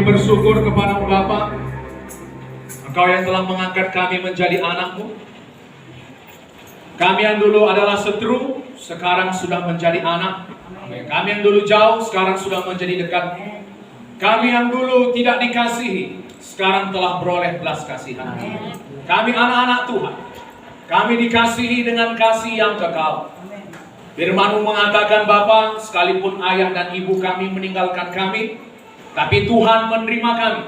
Kami bersyukur kepada Bapa, Engkau yang telah mengangkat kami menjadi anak-Mu. Kami yang dulu adalah seteru, sekarang sudah menjadi anak. Kami yang dulu jauh, sekarang sudah menjadi dekat. Kami yang dulu tidak dikasihi, sekarang telah beroleh belas kasihan. Kami anak-anak Tuhan. Kami dikasihi dengan kasih yang kekal. Firman-Mu mengatakan, Bapa, sekalipun ayah dan ibu kami meninggalkan kami, tapi Tuhan menerima kami.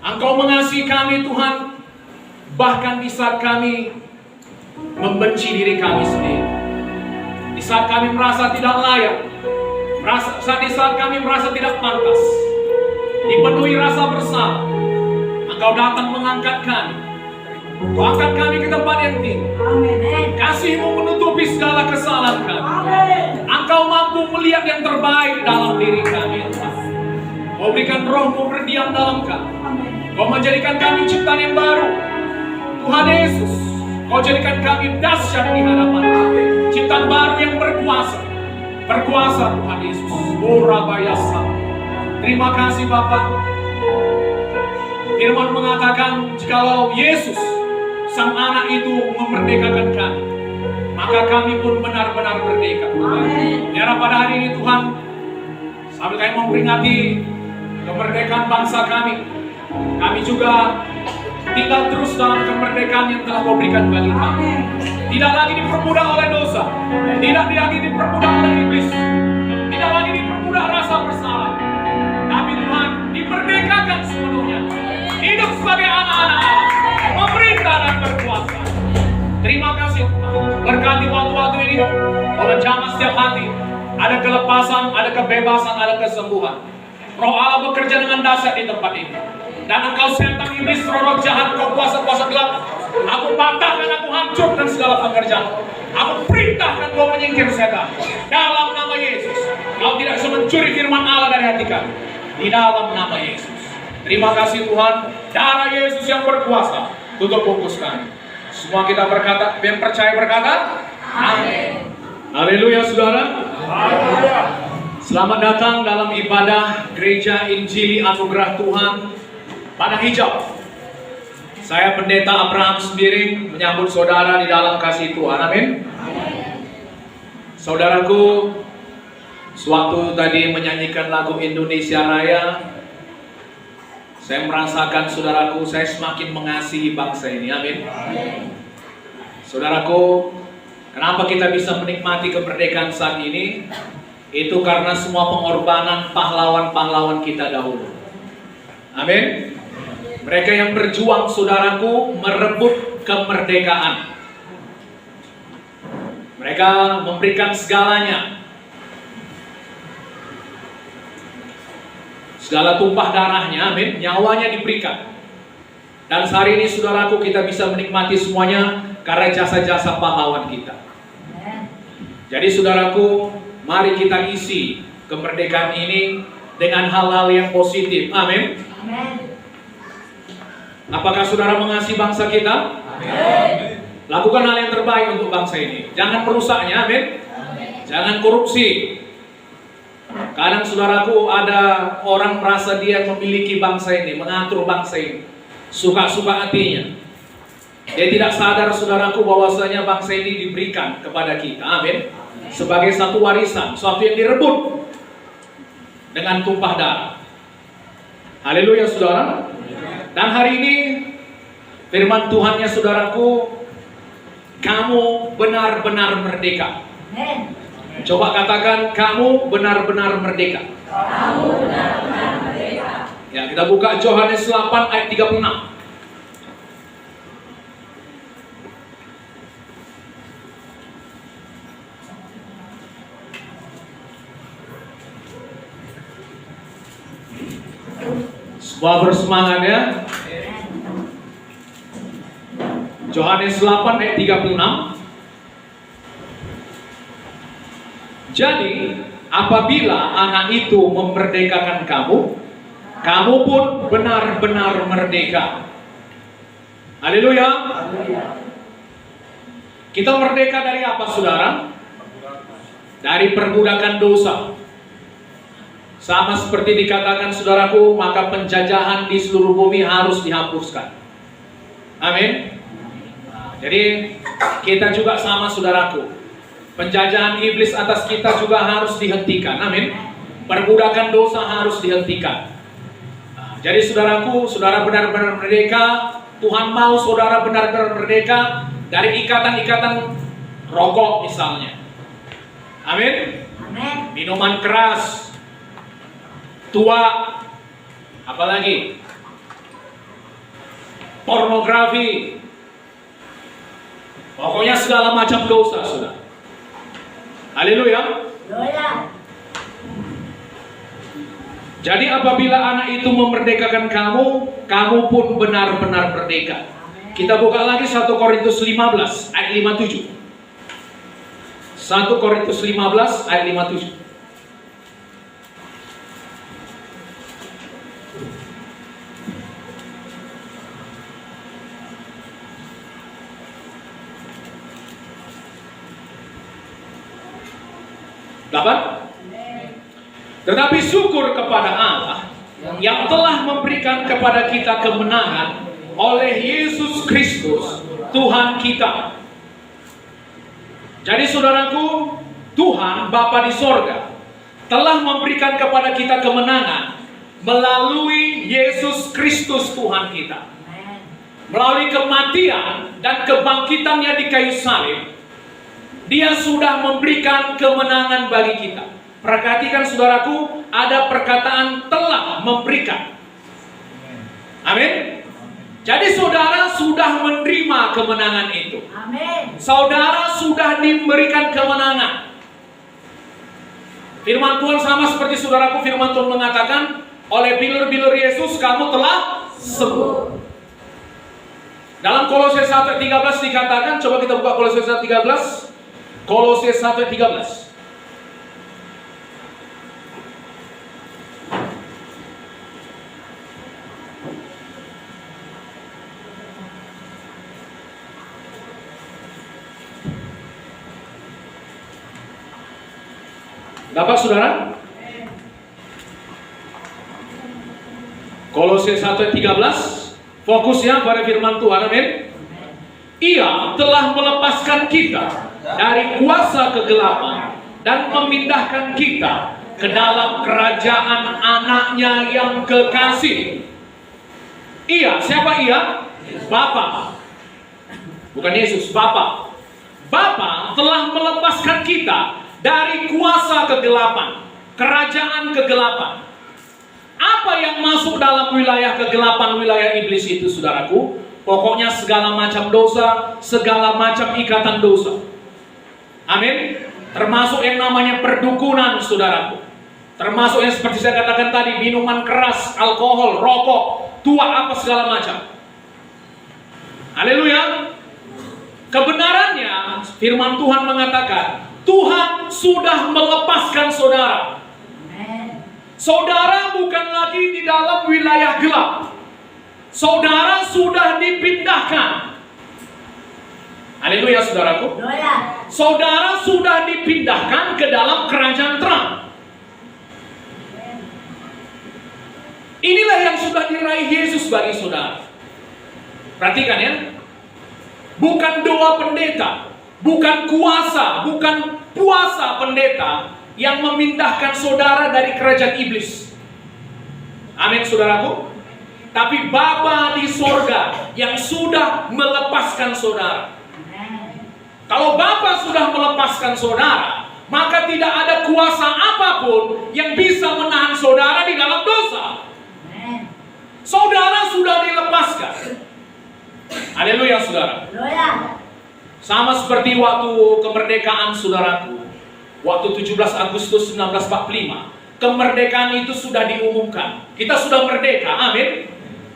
Engkau mengasihi kami, Tuhan, bahkan di saat kami membenci diri kami sendiri, di saat kami merasa tidak layak, di saat kami merasa tidak pantas, dipenuhi rasa bersalah, Engkau datang mengangkat kami. Kau angkat kami ke tempat yang tinggi. Kasih-Mu menutupi segala kesalahan kami. Engkau mampu melihat yang terbaik dalam diri kami, Tuhan. Kau berikan Roh-Mu berdiam dalam kami. Kau menjadikan kami ciptaan yang baru. Tuhan Yesus, Kau jadikan kami dahsyat di hadapan. Ciptaan baru yang berkuasa. Berkuasa Tuhan Yesus. Urabayasa. Terima kasih Bapa. Firman mengatakan, jikalau Yesus Sang Anak itu memerdekakan kami, maka kami pun benar-benar merdeka. Biarlah pada hari ini Tuhan, sambil kami memperingati kemerdekaan bangsa kami, kami juga tinggal terus dalam kemerdekaan yang telah Kau berikan bagi kami. Tidak lagi dipermudah oleh dosa, tidak lagi dipermudah oleh iblis, tidak lagi dipermudah rasa bersalah, tapi Tuhan dimerdekakan sepenuhnya. Hidup sebagai anak-anak Allah, memerintah dan berkuasa. Terima kasih Tuhan. Berkati waktu-waktu ini, Kau menjamah setiap hati. Ada kelepasan, ada kebebasan, ada kesembuhan. Roh Allah bekerja dengan dahsyat di tempat ini. Dan Engkau setan iblis, roh jahat, Kau kuasa-kuasa gelap, aku patahkan, aku hancurkan segala pekerjaan. Aku perintahkan Kau menyingkir setan. Dalam nama Yesus, Kau tidak bisa mencuri firman Allah dari hati kami. Di dalam nama Yesus. Terima kasih Tuhan, darah Yesus yang berkuasa tutup bungkus kami. Semua kita berkata, yang percaya berkata, amin. Haleluya saudara. Haleluya. Selamat datang dalam ibadah Gereja Injili Anugerah Tuhan Padang Hijau. Saya Pendeta Abraham Sembiring menyambut saudara di dalam kasih Tuhan. Amin. Saudaraku, sewaktu tadi menyanyikan lagu Indonesia Raya, saya merasakan saudaraku, saya semakin mengasihi bangsa ini. Amin. Saudaraku, kenapa kita bisa menikmati kemerdekaan saat ini? Itu karena semua pengorbanan pahlawan-pahlawan kita dahulu. Amin. Mereka yang berjuang, saudaraku, merebut kemerdekaan. Mereka memberikan segalanya. Segala tumpah darahnya, amin, nyawanya diberikan. Dan sehari ini saudaraku, kita bisa menikmati semuanya karena jasa-jasa pahlawan kita. Jadi saudaraku, mari kita isi kemerdekaan ini dengan hal-hal yang positif. Amin. Apakah saudara mengasihi bangsa kita? Amin. Lakukan hal yang terbaik untuk bangsa ini. Jangan merusaknya, amin. Jangan korupsi. Kadang saudaraku, ada orang merasa dia memiliki bangsa ini, mengatur bangsa ini, suka-suka hatinya. Dia tidak sadar saudaraku bahwasanya bangsa ini diberikan kepada kita, amin, sebagai satu warisan, suatu yang direbut dengan tumpah darah. Haleluya saudara. Dan hari ini firman Tuhannya saudaraku, kamu benar-benar merdeka. Coba katakan, kamu benar-benar merdeka. Kamu benar-benar merdeka. Ya, kita buka Yohanes 8 ayat 36. Semua bersemangat ya. Yohanes 8 ayat 36. Jadi, apabila anak itu memerdekakan kamu, kamu pun benar-benar merdeka. Haleluya. Kita merdeka dari apa, saudara? Dari perbudakan dosa. Sama seperti dikatakan saudaraku, maka penjajahan di seluruh bumi harus dihapuskan. Amin. Nah, jadi kita juga sama saudaraku. Penjajahan iblis atas kita juga harus dihentikan. Amin. Perbudakan dosa harus dihentikan. Nah, jadi saudaraku, saudara benar-benar merdeka. Tuhan mau saudara benar-benar merdeka dari ikatan-ikatan rokok misalnya. Amin. Amin. Minuman keras, tua, apalagi pornografi, pokoknya segala macam dosa, saudara. Haleluya. Haleluya. Jadi apabila anak itu memerdekakan kamu, kamu pun benar-benar merdeka. Kita buka lagi 1 Korintus 15 ayat 57. 1 Korintus 15 ayat 57. Dapat? Tetapi syukur kepada Allah yang telah memberikan kepada kita kemenangan oleh Yesus Kristus Tuhan kita. Jadi saudaraku, Tuhan Bapa di sorga telah memberikan kepada kita kemenangan melalui Yesus Kristus Tuhan kita. Melalui kematian dan kebangkitannya di kayu salib, Dia sudah memberikan kemenangan bagi kita. Perhatikan saudaraku, ada perkataan telah memberikan. Amin. Jadi saudara sudah menerima kemenangan itu. Amin. Saudara sudah diberikan kemenangan. Firman Tuhan sama seperti saudaraku, firman Tuhan mengatakan, oleh bilur-bilur Yesus kamu telah sembuh. Dalam Kolose 1:13 dikatakan, coba kita buka Kolose 1:13. Kolose 1:13. Dapat saudara? Kolose 1:13. Fokusnya pada firman Tuhan. Amin. Ia telah melepaskan kita dari kuasa kegelapan dan memindahkan kita ke dalam kerajaan anaknya yang kekasih. Ia, siapa ia? Bapa. Bukan Yesus, Bapa. Bapa telah melepaskan kita dari kuasa kegelapan, kerajaan kegelapan. Apa yang masuk dalam wilayah kegelapan, wilayah iblis itu saudaraku? Pokoknya segala macam dosa, segala macam ikatan dosa. Amin. Termasuk yang namanya perdukunan saudaraku. Termasuk yang seperti saya katakan tadi, minuman keras, alkohol, rokok, tua, apa segala macam. Haleluya. Kebenarannya firman Tuhan mengatakan, Tuhan sudah melepaskan saudara. Saudara bukan lagi di dalam wilayah gelap. Saudara sudah dipindahkan. Haleluya saudaraku. Saudara sudah dipindahkan ke dalam kerajaan terang. Inilah yang sudah diraih Yesus bagi saudara. Perhatikan ya. Bukan doa pendeta, bukan kuasa, bukan puasa pendeta yang memindahkan saudara dari kerajaan iblis. Amin saudaraku. Tapi Bapa di sorga yang sudah melepaskan saudara. Kalau Bapa sudah melepaskan saudara, maka tidak ada kuasa apapun yang bisa menahan saudara di dalam dosa. Saudara sudah dilepaskan. Haleluya saudara. Sama seperti waktu kemerdekaan saudaraku, waktu 17 Agustus 1945, kemerdekaan itu sudah diumumkan. Kita sudah merdeka, amin.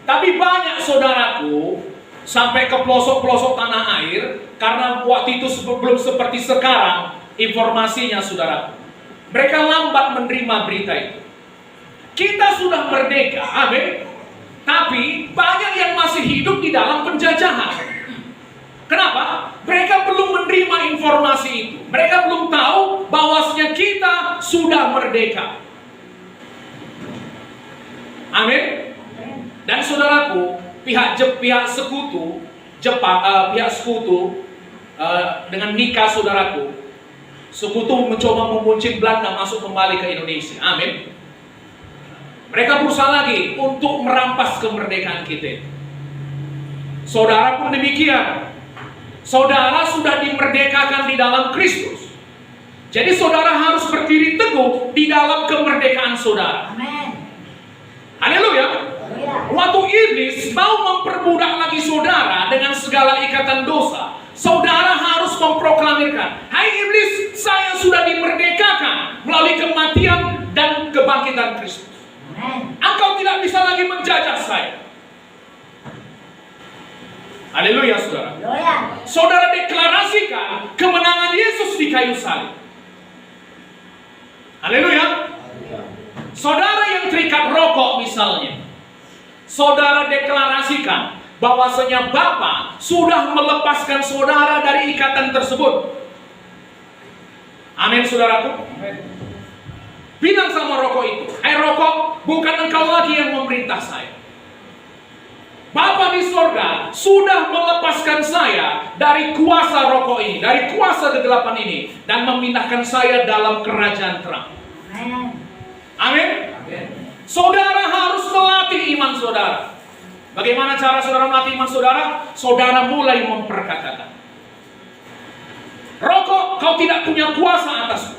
Tapi banyak saudaraku sampai ke pelosok-pelosok tanah air, karena waktu itu belum seperti sekarang informasinya saudaraku. Mereka lambat menerima berita itu. Kita sudah merdeka, amin. Tapi banyak yang masih hidup di dalam penjajahan. Kenapa? Mereka belum menerima informasi itu. Mereka belum tahu bahwasanya kita sudah merdeka. Amin. Dan saudaraku, pihak sekutu pihak sekutu dengan nikah saudaraku, sekutu mencoba membuncit Belanda masuk kembali ke Indonesia. Amin. Mereka berusaha lagi untuk merampas kemerdekaan kita. Saudara pun demikian. Saudara sudah dimerdekakan di dalam Kristus. Jadi saudara harus berdiri teguh di dalam kemerdekaan saudara. Amin. Haleluya. Waktu iblis mau memperbudak lagi saudara dengan segala ikatan dosa, saudara harus memproklamirkan, "Hai iblis, saya sudah dimerdekakan melalui kematian dan kebangkitan Kristus. Engkau tidak bisa lagi menjajah saya." Haleluya, saudara. Saudara deklarasikan kemenangan Yesus di kayu salib. Haleluya. Saudara yang terikat rokok misalnya, saudara deklarasikan bahwasanya Bapa sudah melepaskan saudara dari ikatan tersebut. Amin, saudaraku. Bilang sama rokok itu, "Hai rokok, bukan engkau lagi yang memerintah saya. Bapa di sorga sudah melepaskan saya dari kuasa rokok ini, dari kuasa kegelapan ini, dan memindahkan saya dalam kerajaan terang." Amin. Saudara harus melatih iman saudara. Bagaimana cara saudara melatih iman saudara? Saudara mulai memperkatakan, "Rokok, kau tidak punya kuasa atasku."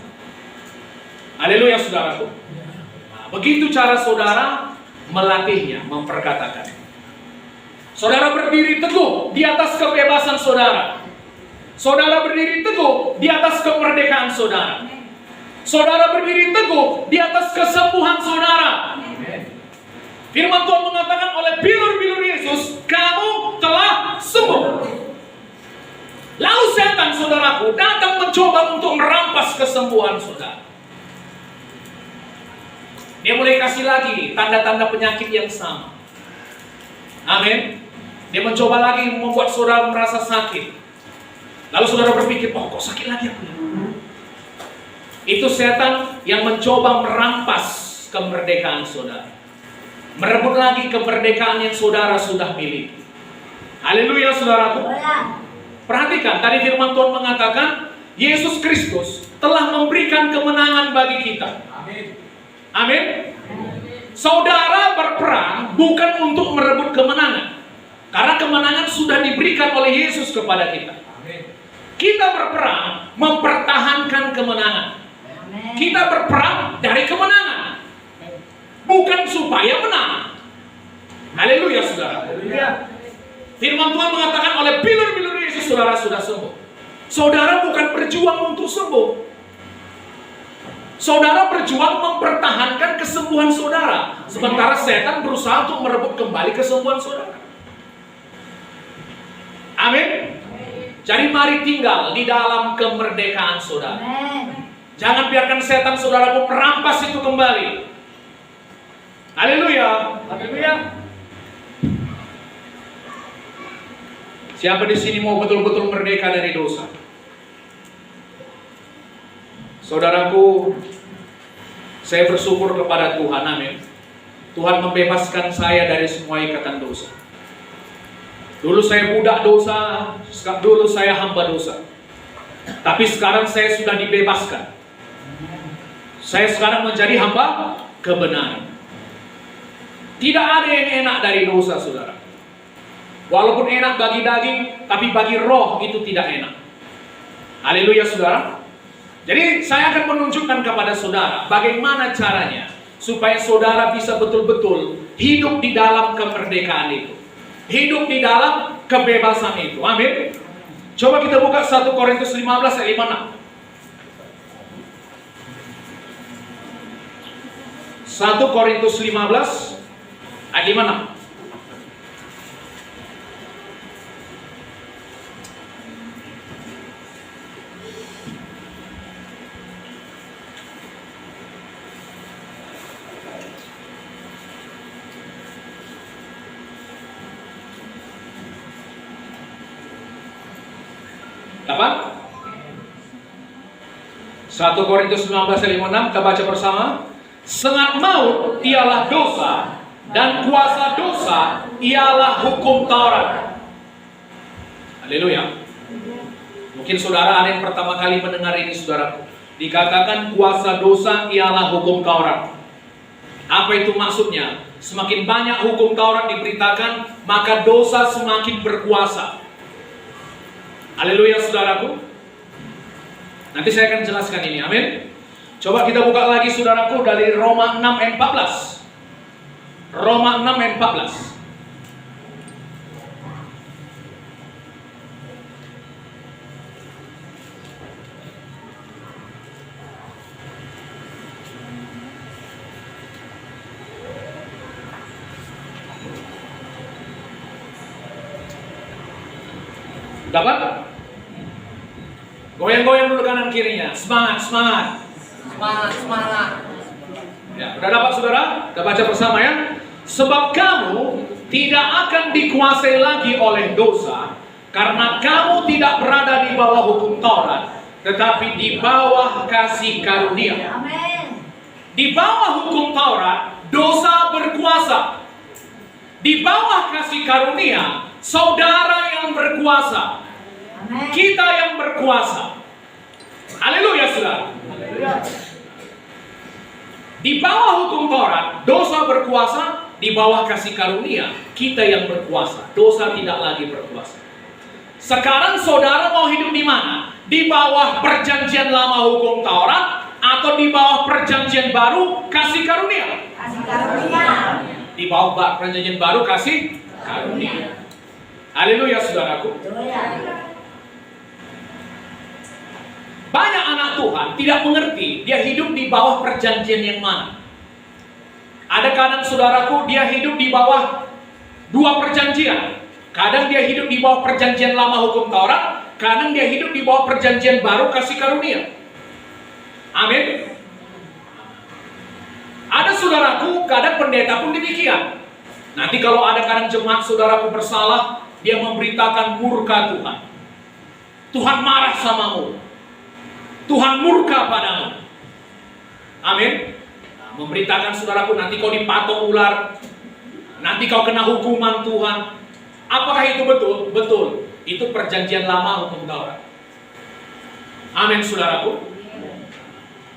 Haleluya, saudaraku. Nah, begitu cara saudara melatihnya, memperkatakan. Saudara berdiri teguh di atas kebebasan saudara. Saudara berdiri teguh di atas kemerdekaan saudara. Saudara berdiri teguh di atas kesembuhan saudara. Firman Tuhan mengatakan, oleh bilur-bilur Yesus kamu telah sembuh. Lalu setan, saudaraku, datang mencoba untuk merampas kesembuhan saudara. Dia mulai kasih lagi tanda-tanda penyakit yang sama. Amin. Dia mencoba lagi membuat saudara merasa sakit. Lalu saudara berpikir, "Oh, kok sakit lagi aku?" Itu setan yang mencoba merampas kemerdekaan saudara, merebut lagi kemerdekaan yang saudara sudah miliki. Haleluya, saudaraku. Perhatikan, tadi firman Tuhan mengatakan Yesus Kristus telah memberikan kemenangan bagi kita. Amin. Saudara berperang bukan untuk merebut kemenangan, karena kemenangan sudah diberikan oleh Yesus kepada kita. Kita berperang mempertahankan kemenangan. Kita berperang dari kemenangan, bukan supaya menang. Haleluya, saudara. Firman Tuhan mengatakan oleh bilur-bilur Yesus saudara sudah sembuh. Saudara bukan berjuang untuk sembuh. Saudara berjuang mempertahankan kesembuhan saudara, sementara setan berusaha untuk merebut kembali kesembuhan saudara. Amin. Jadi mari tinggal di dalam kemerdekaan saudara. Jangan biarkan setan saudaraku merampas itu kembali. Haleluya. Haleluya. Siapa di sini mau betul-betul merdeka dari dosa? Saudaraku, saya bersyukur kepada Tuhan, amin. Tuhan membebaskan saya dari semua ikatan dosa. Dulu saya budak dosa, dulu saya hamba dosa. Tapi sekarang saya sudah dibebaskan. Saya sekarang menjadi hamba kebenaran. Tidak ada yang enak dari dosa, saudara. Walaupun enak bagi daging, tapi bagi roh itu tidak enak. Haleluya, saudara. Jadi saya akan menunjukkan kepada saudara bagaimana caranya supaya saudara bisa betul-betul hidup di dalam kemerdekaan itu, hidup di dalam kebebasan itu. Amin. Coba kita buka 1 Korintus 15 ayat 5. 1 Korintus 15 ayat 5. Apa? 1 Korintus 15 ayat 5, kita baca bersama. Sengat maut ialah dosa Dan kuasa dosa ialah hukum Taurat. Haleluya. Mungkin saudara ada yang pertama kali mendengar ini, saudaraku. Dikatakan kuasa dosa ialah hukum Taurat. Apa itu maksudnya? Semakin banyak hukum Taurat diberitakan, maka dosa semakin berkuasa. Haleluya, saudaraku. Nanti saya akan jelaskan ini, amin. Coba kita buka lagi, saudaraku, dari Roma 6 ayat 14. Roma 6 ayat 14. Dapat? Goyang-goyang dulu kanan kirinya. Semangat, semangat. Semangat, semangat. Ya, udah dapat saudara? Kita baca bersama ya. Sebab kamu tidak akan dikuasai lagi oleh dosa, karena kamu tidak berada di bawah hukum Taurat, tetapi di bawah kasih karunia. Amin. Di bawah hukum Taurat, dosa berkuasa. Di bawah kasih karunia, saudara yang berkuasa. Amin. Kita yang berkuasa. Haleluya, saudara. Di bawah hukum Taurat, dosa berkuasa. Di bawah kasih karunia, kita yang berkuasa. Dosa tidak lagi berkuasa. Sekarang saudara mau hidup di mana? Di bawah perjanjian lama hukum Taurat, atau di bawah perjanjian baru kasih karunia? Kasih karunia. Di bawah perjanjian baru kasih karunia. Haleluya, saudaraku. Banyak anak Tuhan tidak mengerti dia hidup di bawah perjanjian yang mana. Ada kadang saudaraku dia hidup di bawah dua perjanjian. Kadang dia hidup di bawah perjanjian lama hukum Taurat, kadang dia hidup di bawah perjanjian baru kasih karunia. Amin. Ada saudaraku, kadang pendeta pun demikian. Nanti kalau ada kadang jemaat saudaraku bersalah, dia memberitakan murka Tuhan. Tuhan marah samamu. Tuhan murka padamu. Amin. Nah, memberitakan saudaraku, nanti kau dipatok ular, nanti kau kena hukuman Tuhan. Apakah itu betul? Betul. Itu perjanjian lama hukum Taurat. Amin, saudaraku.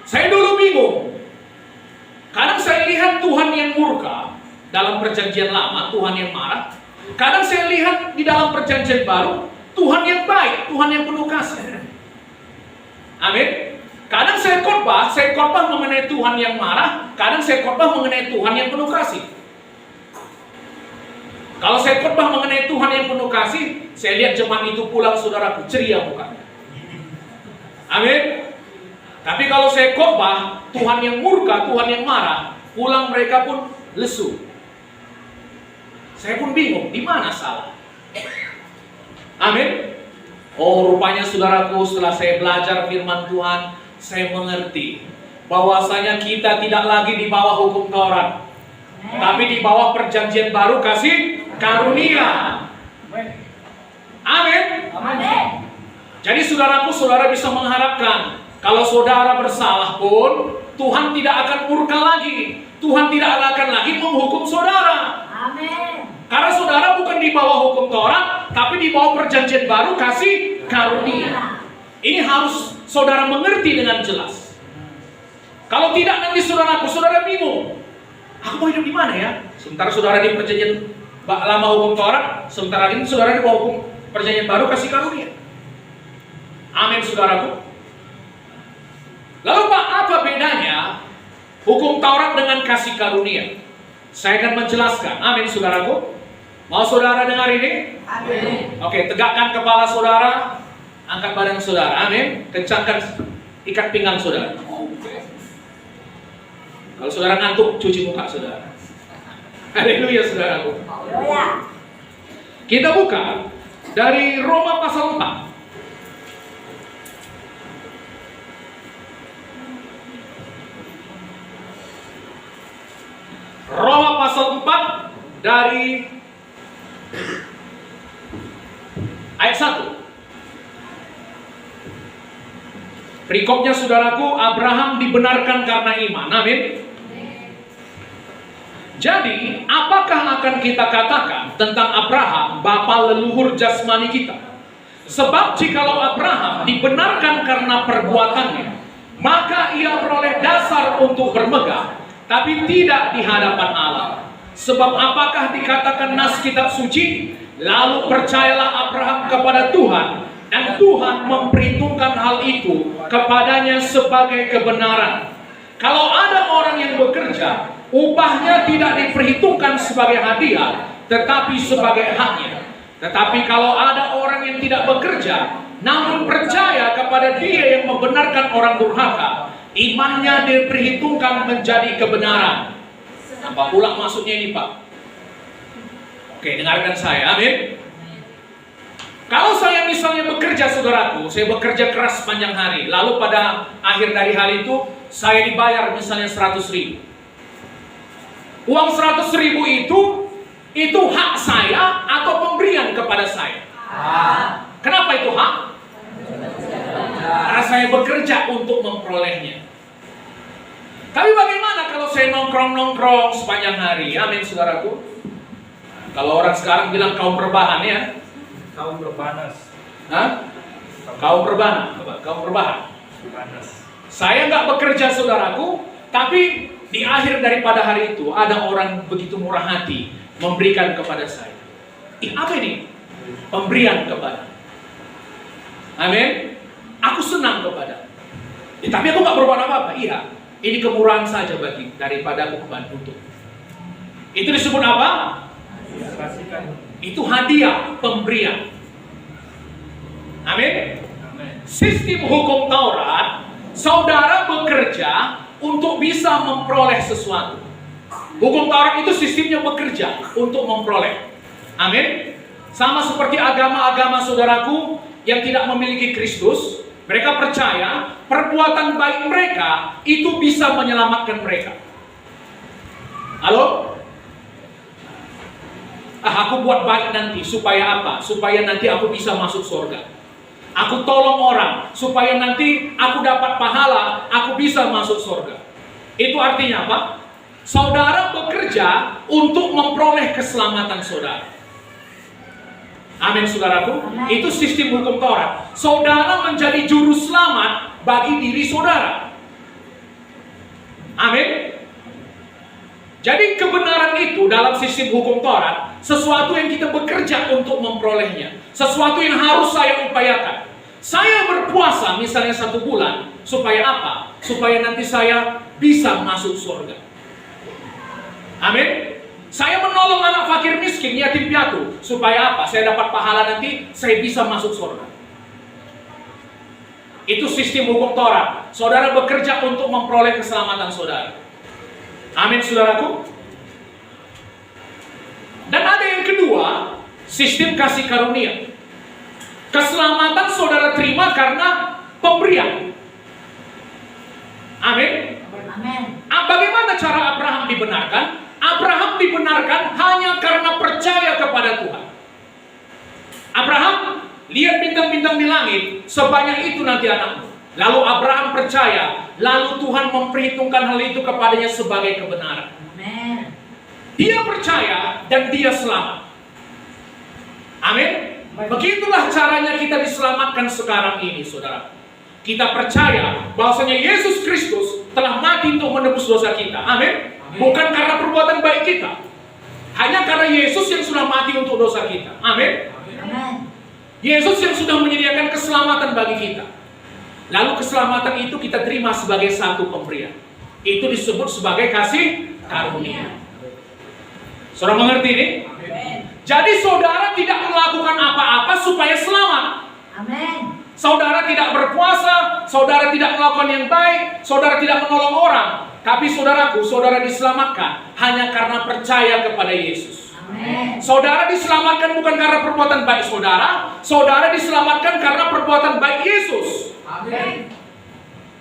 Saya dulu bingung. Kadang saya lihat Tuhan yang murka dalam perjanjian lama, Tuhan yang marah. Kadang saya lihat di dalam perjanjian baru, Tuhan yang baik, Tuhan yang penuh kasih. Amin. Kadang saya khotbah mengenai Tuhan yang marah, kadang saya khotbah mengenai Tuhan yang penuh kasih. Kalau saya khotbah mengenai Tuhan yang penuh kasih, saya lihat jemaat itu pulang saudaraku ceria mukanya. Amin. Tapi kalau saya khotbah Tuhan yang murka, Tuhan yang marah, pulang mereka pun lesu. Saya pun bingung, di mana salah? Amin. Oh, rupanya saudaraku, setelah saya belajar firman Tuhan, saya mengerti bahwasanya kita tidak lagi di bawah hukum Taurat, tapi di bawah perjanjian baru kasih karunia. Amin. Amin. Jadi saudaraku, saudara bisa mengharapkan kalau saudara bersalah pun Tuhan tidak akan murka lagi. Tuhan tidak akan lagi menghukum saudara. Amin. Karena saudara bukan di bawah hukum Taurat, tapi di bawah perjanjian baru kasih karunia. Ini harus saudara mengerti dengan jelas. Kalau tidak nanti saudara bingung. Aku mau hidup di mana ya? Sementara saudara di perjanjian lama hukum Taurat, sementara ini saudara di bawah hukum perjanjian baru kasih karunia. Amin, saudaraku. Lalu Pak, apa bedanya hukum Taurat dengan kasih karunia? Saya akan menjelaskan. Amin, saudaraku. Mau saudara dengar ini? Amin. Oke, tegakkan kepala saudara, angkat badan saudara. Amin. Kencangkan ikat pinggang saudara. Kalau saudara ngantuk, cuci muka saudara. Haleluya, saudaraku. Haleluya. Kita buka dari Roma pasal 4. Roma pasal 4 dari ayat 1. Perikopnya saudaraku, Abraham dibenarkan karena iman. Amin. Jadi, apakah akan kita katakan tentang Abraham, bapa leluhur jasmani kita? Sebab jikalau Abraham dibenarkan karena perbuatannya, maka ia beroleh dasar untuk bermegah, tapi tidak di hadapan Allah. Sebab apakah dikatakan nas kitab suci? Lalu percayalah Abraham kepada Tuhan, dan Tuhan memperhitungkan hal itu kepadanya sebagai kebenaran. Kalau ada orang yang bekerja, upahnya tidak diperhitungkan sebagai hadiah, tetapi sebagai haknya. Tetapi kalau ada orang yang tidak bekerja, namun percaya kepada Dia yang membenarkan orang durhaka, imannya diperhitungkan menjadi kebenaran. Apa pula maksudnya ini, Pak? Oke, dengarkan saya, amin. Kalau saya misalnya bekerja, saudaraku, saya bekerja keras sepanjang hari, lalu pada akhir dari hari itu, saya dibayar misalnya 100.000. Uang 100.000 itu hak saya atau pemberian kepada saya? Kenapa itu hak? Karena saya bekerja untuk memperolehnya. Tapi bagaimana kalau saya nongkrong-nongkrong sepanjang hari? Amin, saudaraku. Kalau orang sekarang bilang kaum rebahan, ya? Kaum berpanas. Hah? Kaum rebahan. Kaum rebahan. Panas. Saya nggak bekerja, saudaraku, tapi di akhir daripada hari itu ada orang begitu murah hati memberikan kepada saya. Apa ini? Pemberian kepada. Amin. Aku senang kepada. Tapi aku nggak berbuat apa-apa. Iya. Ini kemurahan saja daripada aku kebantu. Itu disebut apa? Itu hadiah, pemberian. Amin. Sistem hukum Taurat, saudara bekerja untuk bisa memperoleh sesuatu. Hukum Taurat itu sistemnya bekerja untuk memperoleh. Amin. Sama seperti agama-agama saudaraku yang tidak memiliki Kristus, mereka percaya perbuatan baik mereka itu bisa menyelamatkan mereka. Halo? Aku buat baik nanti supaya apa? Supaya nanti aku bisa masuk surga. Aku tolong orang supaya nanti aku dapat pahala, aku bisa masuk surga. Itu artinya apa? Saudara bekerja untuk memperoleh keselamatan saudara. Amin, saudaraku. Itu sistem hukum Taurat. Saudara menjadi juru selamat bagi diri saudara. Amin. Jadi kebenaran itu dalam sistem hukum Taurat, sesuatu yang kita bekerja untuk memperolehnya, sesuatu yang harus saya upayakan. Saya berpuasa misalnya 1 bulan, supaya apa? Supaya nanti saya bisa masuk surga. Amin. Saya menolong anak fakir miskin, yatim piatu, supaya apa? Saya dapat pahala nanti, saya bisa masuk surga. Itu sistem hukum Taurat. Saudara bekerja untuk memperoleh keselamatan saudara. Amin, saudaraku. Dan ada yang kedua, sistem kasih karunia. Keselamatan saudara terima karena pemberian. Amin. Amin. Bagaimana cara Abraham dibenarkan? Abraham dibenarkan hanya karena percaya kepada Tuhan. Abraham lihat bintang-bintang di langit, sebanyak itu nanti anakmu. Lalu Abraham percaya, lalu Tuhan memperhitungkan hal itu kepadanya sebagai kebenaran. Amin. Dia percaya dan dia selamat. Amin. Begitulah caranya kita diselamatkan sekarang ini, saudara. Kita percaya bahwasanya Yesus Kristus telah mati untuk menebus dosa kita. Amin. Bukan karena perbuatan baik kita, hanya karena Yesus yang sudah mati untuk dosa kita. Amin. Amin. Yesus yang sudah menyediakan keselamatan bagi kita. Lalu keselamatan itu kita terima sebagai satu pemberian. Itu disebut sebagai kasih karunia. Saudara mengerti ini? Jadi saudara tidak melakukan apa-apa supaya selamat. Amin. Saudara tidak berpuasa, saudara tidak melakukan yang baik, saudara tidak menolong orang. Tapi saudaraku, saudara diselamatkan hanya karena percaya kepada Yesus. Amin. Saudara diselamatkan bukan karena perbuatan baik saudara, saudara diselamatkan karena perbuatan baik Yesus. Amin.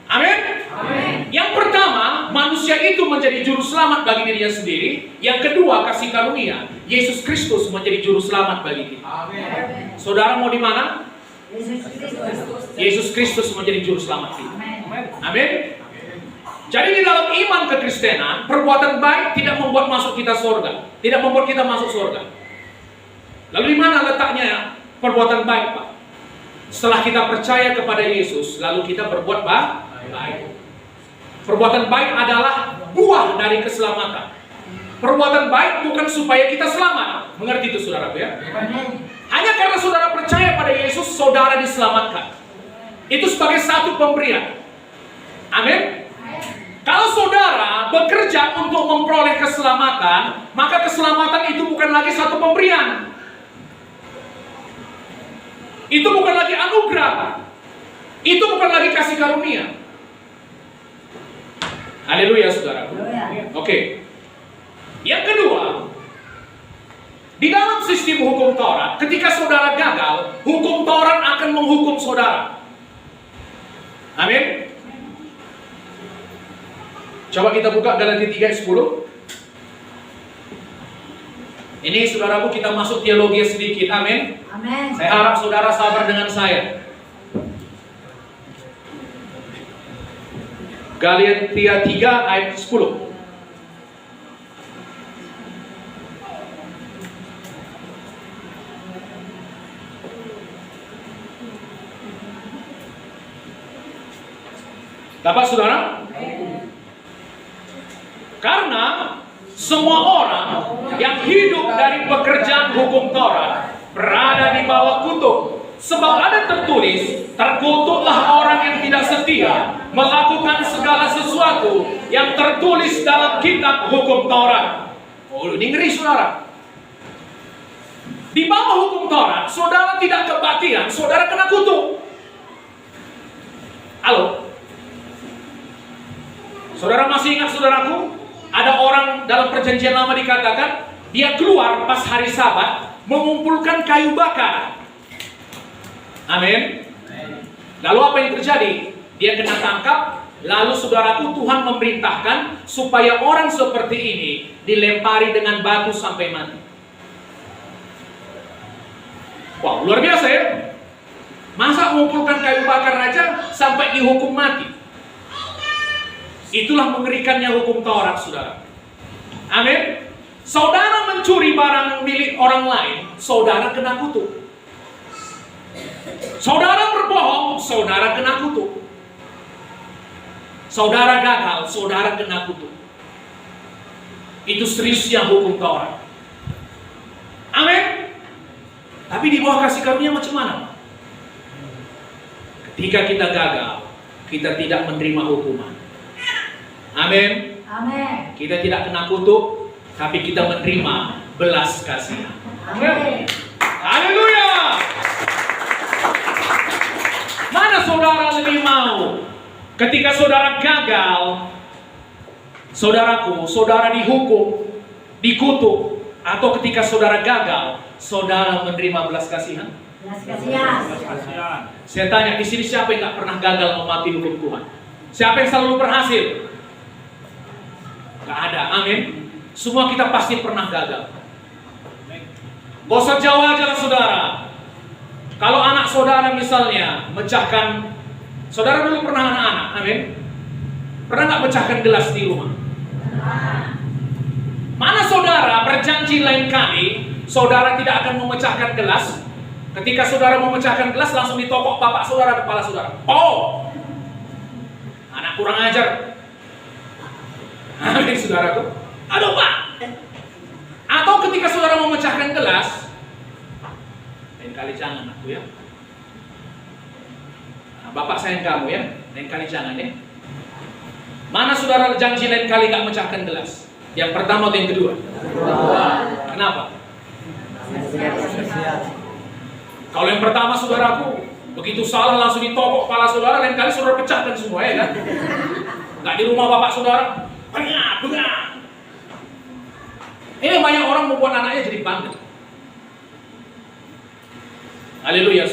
Amin. Amin. Yang pertama, manusia itu menjadi juru selamat bagi dirinya sendiri. Yang kedua, kasih karunia. Yesus Kristus menjadi juru selamat bagi kita. Amin. Saudara mau di mana? Yesus Kristus. Yesus Kristus menjadi juru selamat kita. Amin. Amin. Jadi di dalam iman kekristenan, perbuatan baik tidak membuat masuk kita surga, tidak membuat kita masuk surga. Lalu di mana letaknya perbuatan baik, Pak? Setelah kita percaya kepada Yesus, lalu kita berbuat baik. Perbuatan baik adalah buah dari keselamatan. Perbuatan baik bukan supaya kita selamat. Mengerti itu saudara ya? Hanya karena saudara percaya pada Yesus, saudara diselamatkan. Itu sebagai satu pemberian. Amin. Kalau saudara bekerja untuk memperoleh keselamatan, maka keselamatan itu bukan lagi satu pemberian. Itu bukan lagi anugerah. Itu bukan lagi kasih karunia. Haleluya saudara. Oke. Yang kedua, di dalam sistem hukum Taurat, ketika saudara gagal, hukum Taurat akan menghukum saudara. Amin. Coba kita buka Galatia 3 ayat 10. Ini saudaraku, kita masuk teologi sedikit. Amin. Amin. Saya harap saudara sabar dengan saya. Galatia 3 ayat 10. Dapat saudara? Karena semua orang yang hidup dari pekerjaan hukum Taurat berada di bawah kutuk. Sebab ada tertulis, terkutuklah orang yang tidak setia melakukan segala sesuatu yang tertulis dalam kitab hukum Taurat. Oh, ini ngeri saudara. Di bawah hukum Taurat, saudara tidak kebaktian, saudara kena kutuk. Halo? Saudara masih ingat saudaraku? Ada orang dalam perjanjian lama dikatakan, dia keluar pas hari Sabat mengumpulkan kayu bakar. Amin. Lalu apa yang terjadi? Dia kena tangkap. Lalu saudaraku, Tuhan memerintahkan supaya orang seperti ini dilempari dengan batu sampai mati. Wow, luar biasa ya. Masa mengumpulkan kayu bakar aja sampai dihukum mati? Itulah mengerikannya hukum Taurat, saudara. Amin. Saudara mencuri barang milik orang lain, saudara kena kutuk. Saudara berbohong, saudara kena kutuk. Saudara gagal, saudara kena kutuk. Itu seriusnya hukum Taurat. Amin. Tapi di bawah kasih karunia macam mana? Ketika kita gagal, kita tidak menerima hukuman. Amin. Amin. Kita tidak kena kutuk, tapi kita menerima belas kasihan. Amin. Haleluya. Mana saudara lebih mau? Ketika saudara gagal, saudaraku, saudara dihukum, dikutuk, atau ketika saudara gagal, saudara menerima belas kasihan? Belas kasihan. Kasihan. Saya tanya, di sini siapa yang tak pernah gagal mematuhi hukum Tuhan? Siapa yang selalu berhasil? Gak ada, amin. Semua kita pasti pernah gagal. Gak usah jauh aja lah saudara. Kalau anak saudara misalnya mecahkan, saudara dulu pernah anak-anak, amin. Pernah gak mecahkan gelas di rumah? Mana saudara berjanji lain kali saudara tidak akan memecahkan gelas? Ketika saudara memecahkan gelas langsung ditokok bapak saudara, kepala saudara. Oh, anak kurang ajar. Amin saudaraku. Aduh pak. Atau ketika saudara memecahkan gelas, lain kali jangan aku ya. Nah, bapak sayang kamu ya, lain kali jangan ya. Mana saudara janji lain kali gak mecahkan gelas? Yang pertama atau yang kedua? Kenapa? Kalau yang pertama saudaraku, begitu salah langsung ditokok kepala saudara, lain kali saudara pecahkan semua ya kan? Gak di rumah bapak saudara. Bengar. Ini banyak orang membuat anaknya jadi bandel. Haleluya.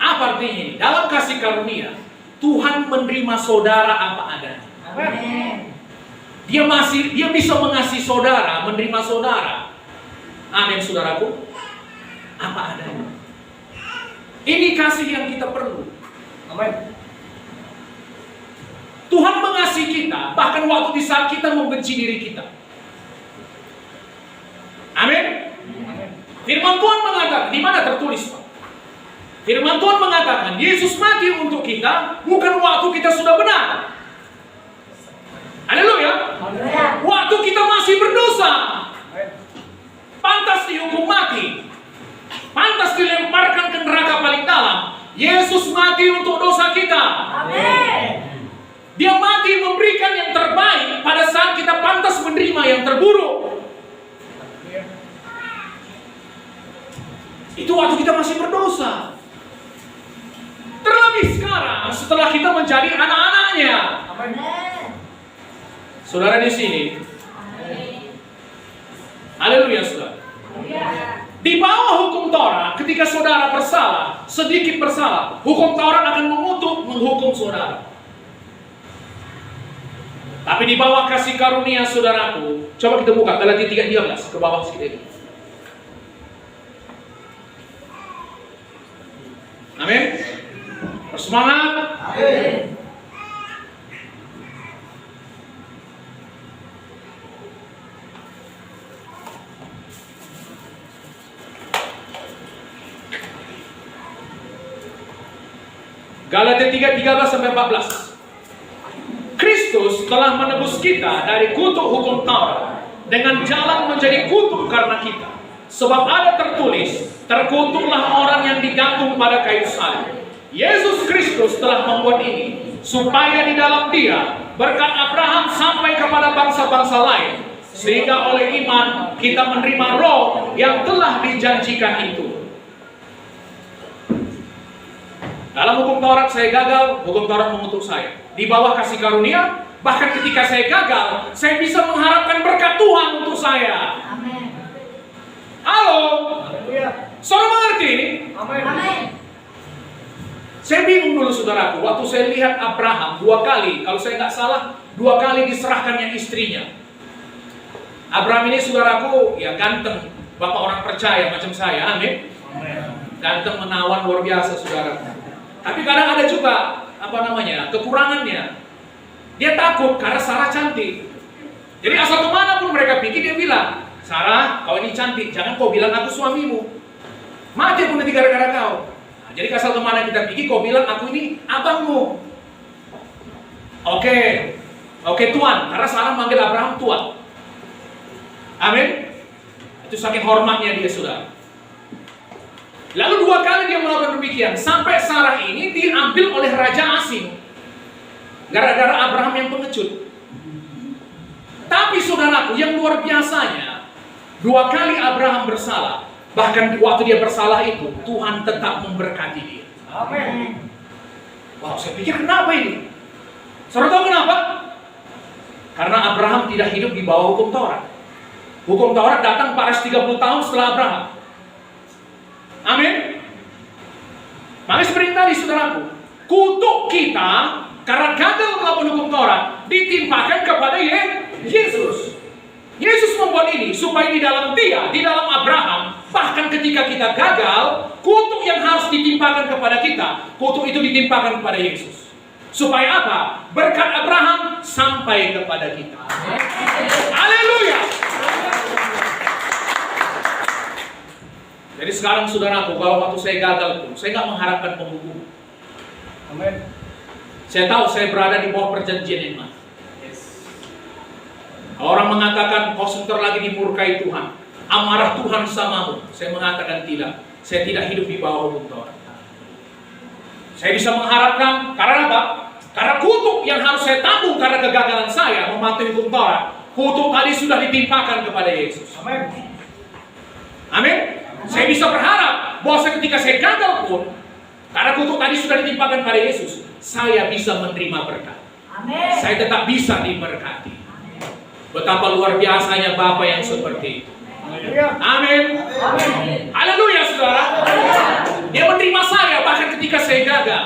Apa artinya ini? Dalam kasih karunia, Tuhan menerima saudara apa adanya. Amin. Dia bisa mengasihi saudara, menerima saudara. Amin saudaraku. Apa adanya. Ini kasih yang kita perlu. Amin. Tuhan mengasihi kita, bahkan waktu di saat kita membenci diri kita. Amin. Firman Tuhan mengatakan, di mana tertulis, Pak? Firman Tuhan mengatakan, Yesus mati untuk kita, bukan waktu kita sudah benar. Haleluya. Waktu kita masih berdosa, pantas dihukum mati, pantas dilemparkan ke neraka paling dalam. Yesus mati untuk dosa kita. Amin. Dia mati memberikan yang terbaik pada saat kita pantas menerima yang terburuk. Itu waktu kita masih berdosa. Terlebih sekarang setelah kita menjadi anak-anaknya. Saudara di sini, haleluya saudara. Di bawah hukum Taurat, ketika saudara bersalah, sedikit bersalah, hukum Taurat akan mengutuk, menghukum saudara. Tapi di bawah kasih karunia saudaraku, coba kita buka Galatia 3:13 ke bawah sedikit. Amin. Bersemangat. Amin. Galatia 3:13-14. Kristus telah menebus kita dari kutuk hukum Taurat dengan jalan menjadi kutuk karena kita. Sebab ada tertulis, terkutuklah orang yang digantung pada kayu salib. Yesus Kristus telah membuat ini supaya di dalam Dia berkat Abraham sampai kepada bangsa-bangsa lain, sehingga oleh iman kita menerima roh yang telah dijanjikan itu. Dalam hukum Taurat saya gagal, hukum Taurat mengutuk saya. Di bawah kasih karunia, bahkan ketika saya gagal, saya bisa mengharapkan berkat Tuhan untuk saya. Amin. Halo, saudara mengerti ini? Amin. Saya bingung dulu saudaraku, waktu saya lihat Abraham 2 kali, kalau saya nggak salah, 2 kali diserahkannya istrinya. Abraham ini saudaraku, ya ganteng, bapak orang percaya macam saya, amin. Ganteng menawan luar biasa saudaraku. Tapi kadang ada juga kekurangannya. Dia takut karena Sarah cantik. Jadi asal kemana pun mereka pergi dia bilang, Sarah, kau ini cantik, jangan kau bilang aku suamimu. Mati aku nanti gara-gara kau. Nah, jadi asal kemana kita pergi, kau bilang aku ini abangmu. Oke Tuan, karena Sarah manggil Abraham Tuan. Amin. Itu saking hormatnya dia sudah. Lalu 2 kali dia melakukan demikian, sampai Sarah ini diambil oleh raja asing gara-gara Abraham yang pengecut. Tapi saudaraku, yang luar biasanya, 2 kali Abraham bersalah, bahkan waktu dia bersalah itu Tuhan tetap memberkati dia. Amin. Wow, saya pikir kenapa ini? Saudara tahu kenapa? Karena Abraham tidak hidup di bawah hukum Taurat. Hukum Taurat datang 430 tahun setelah Abraham. Amin. Makanya seperti tadi saudaraku, kutuk kita karena gagal melakukan hukum Taurat ditimpakan kepada Yesus. Yesus membuat ini supaya di dalam Dia, di dalam Abraham, bahkan ketika kita gagal, kutuk yang harus ditimpakan kepada kita, kutuk itu ditimpakan kepada Yesus. Supaya apa? Berkat Abraham sampai kepada kita. Haleluya. Jadi sekarang saudaraku, kalau waktu saya gagal pun, saya nggak mengharapkan penghukuman. Amin. Saya tahu saya berada di bawah perjanjian yang mana. Orang mengatakan kau sebentar lagi dimurkai Tuhan, amarah Tuhan samamu. Saya mengatakan tidak. Saya tidak hidup di bawah hukum Taurat. Saya bisa mengharapkan, karena apa? Karena kutuk yang harus saya tanggung karena kegagalan saya mematuhi hukum Taurat, kutuk tadi sudah ditimpakan kepada Yesus. Amin. Amin. Saya bisa berharap bahwa ketika saya gagal pun, karena kutuk tadi sudah ditimpakan pada Yesus, saya bisa menerima berkat. Amin. Saya tetap bisa diberkati. Betapa luar biasanya Bapa yang seperti itu. Amin. Amin. Haleluya saudara. Dia menerima saya bahkan ketika saya gagal.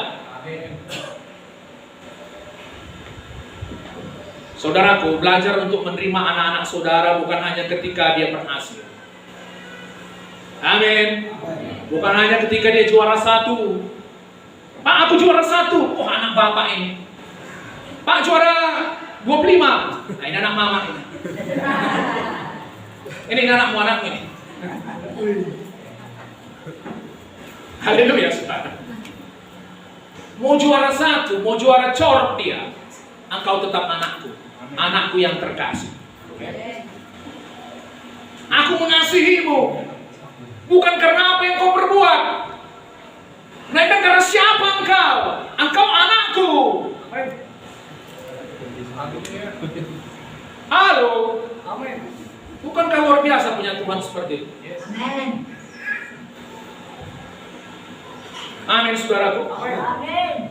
Saudaraku, belajar untuk menerima anak-anak saudara bukan hanya ketika dia berhasil. Amin. Bukan hanya ketika dia juara 1. Pak, aku juara 1. Oh, anak Bapak ini. Pak juara 25. Nah, ini anak mama ini. Ini anakmu, anakmu ini. Haleluya, saudara. Mau juara 1, mau juara corok dia, engkau tetap anakku. Anakku yang terkasih. Aku mengasihimu bukan karena apa yang kau perbuat, melainkan karena siapa engkau. Engkau anakku. Halo. Amin. Bukankah luar biasa punya Tuhan seperti itu? Amin. Amin, saudaraku. Amin.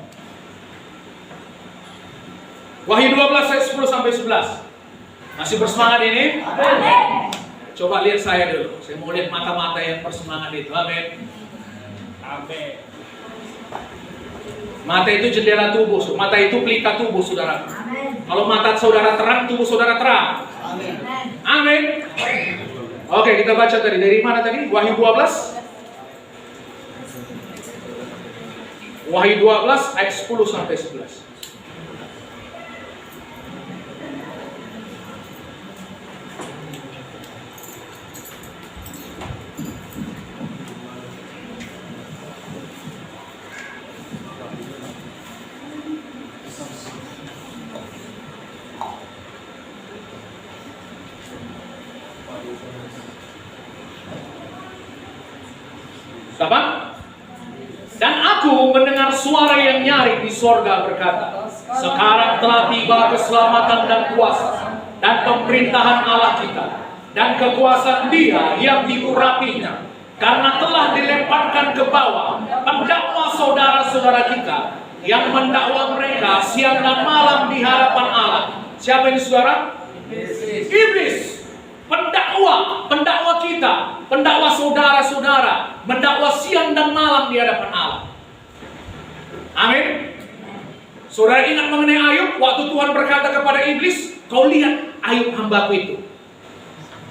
Wahyu 12 ayat 10 sampai 11. Masih bersemangat ini? Amin. Coba lihat saya dulu. Saya mau lihat mata-mata yang bersemangat itu. Amin. Amin. Mata itu jendela tubuh. Mata itu pelita tubuh, saudara. Amin. Kalau mata saudara terang, tubuh saudara terang. Amin. Amin. Oke, kita baca tadi. Dari mana tadi? Wahyu 12. Wahyu 12 ayat 10 sampai 11. Apa? Dan aku mendengar suara yang nyaring di sorga berkata, sekarang telah tiba keselamatan dan kuasa dan pemerintahan Allah kita dan kekuasaan Dia yang diurapinya, karena telah dilemparkan ke bawah pendakwa saudara-saudara kita yang mendakwa mereka siang dan malam di hadapan Allah. Siapa ini, saudara? Iblis. Pendakwa kita, pendakwa saudara-saudara, mendakwa siang dan malam di hadapan Allah. Amin. Saudara ingat mengenai Ayub, waktu Tuhan berkata kepada iblis, kau lihat Ayub hambaku itu.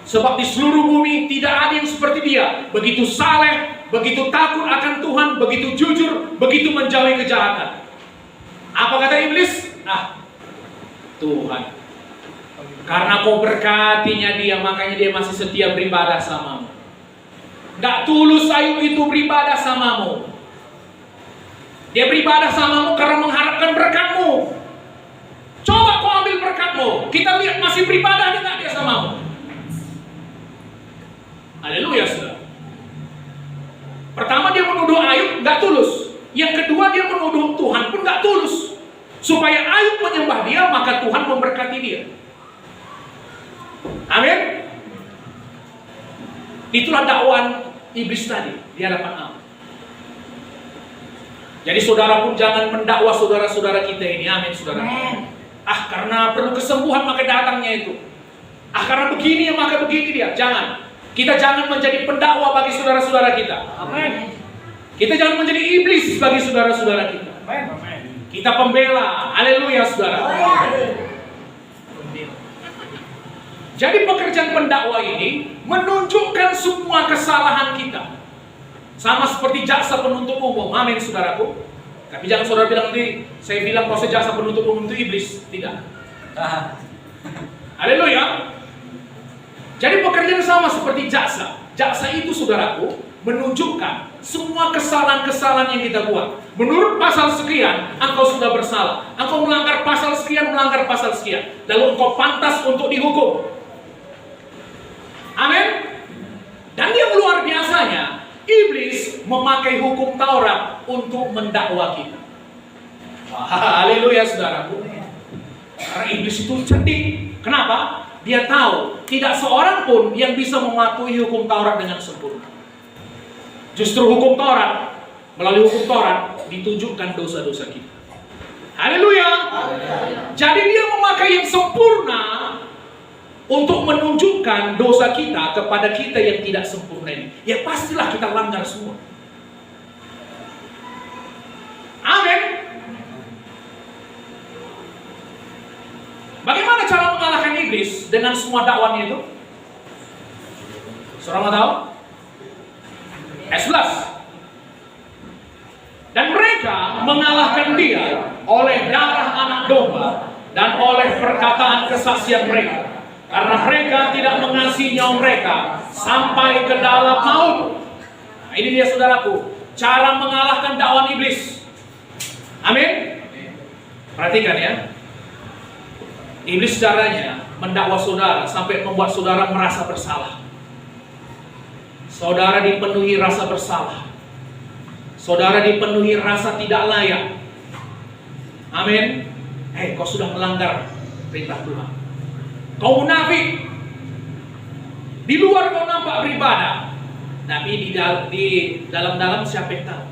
Sebab di seluruh bumi tidak ada yang seperti dia, begitu saleh, begitu takut akan Tuhan, begitu jujur, begitu menjauhi kejahatan. Apa kata iblis? Tuhan, karena kau berkatinya dia, makanya dia masih setia beribadah samamu. Gak tulus Ayub itu beribadah samamu. Dia beribadah samamu karena mengharapkan berkatmu. Coba kau ambil berkatmu, kita lihat masih beribadah tidak dia samamu. Haleluya, saudara. Pertama dia menuduh Ayub gak tulus. Yang kedua dia menuduh Tuhan pun gak tulus. Supaya Ayub menyembah dia, maka Tuhan memberkati dia. Amin. Itulah dakwaan iblis tadi di hadapan Allah. Jadi saudara pun jangan mendakwa saudara-saudara kita ini. Amin, saudara. Karena perlu kesembuhan maka datangnya itu. Karena begini ya maka begini dia. Jangan. Kita jangan menjadi pendakwa bagi saudara-saudara kita. Amin. Kita jangan menjadi iblis bagi saudara-saudara kita. Amin. Kita pembela. Haleluya, saudara. Jadi pekerjaan pendakwa ini menunjukkan semua kesalahan kita. Sama seperti jaksa penuntut umum. Amin, saudaraku. Tapi jangan saudara bilang nanti saya bilang kalau jaksa penuntut umum itu iblis. Tidak. Haleluya. Jadi pekerjaan sama seperti jaksa. Jaksa itu, saudaraku, menunjukkan semua kesalahan-kesalahan yang kita buat. Menurut pasal sekian, engkau sudah bersalah. Engkau melanggar pasal sekian, melanggar pasal sekian. Lalu engkau pantas untuk dihukum. Amin. Dan yang luar biasanya, iblis memakai hukum Taurat untuk mendakwa kita. Haleluya, saudaraku. Karena iblis itu cerdik. Kenapa? Dia tahu tidak seorang pun yang bisa mematuhi hukum Taurat dengan sempurna. Justru hukum Taurat, melalui hukum Taurat ditunjukkan dosa-dosa kita. Haleluya. Jadi dia memakai yang sempurna untuk menunjukkan dosa kita kepada kita yang tidak sempurna ini. Ya pastilah kita langgar semua. Amin. Bagaimana cara mengalahkan iblis dengan semua dakwaannya itu? Saudara mau tahu? Ayat 11. Dan mereka mengalahkan dia oleh darah anak domba dan oleh perkataan kesaksian mereka. Karena mereka tidak mengasihi nyawa mereka sampai ke dalam maut. Nah, ini dia saudaraku, cara mengalahkan dakwaan iblis. Amin. Perhatikan ya. Iblis caranya mendakwa saudara sampai membuat saudara merasa bersalah. Saudara dipenuhi rasa bersalah. Saudara dipenuhi rasa tidak layak. Amin. Kau sudah melanggar perintah Tuhan. Kau munafik. Di luar kau nampak beribadah, tapi di dalam-dalam siapa yang tahu?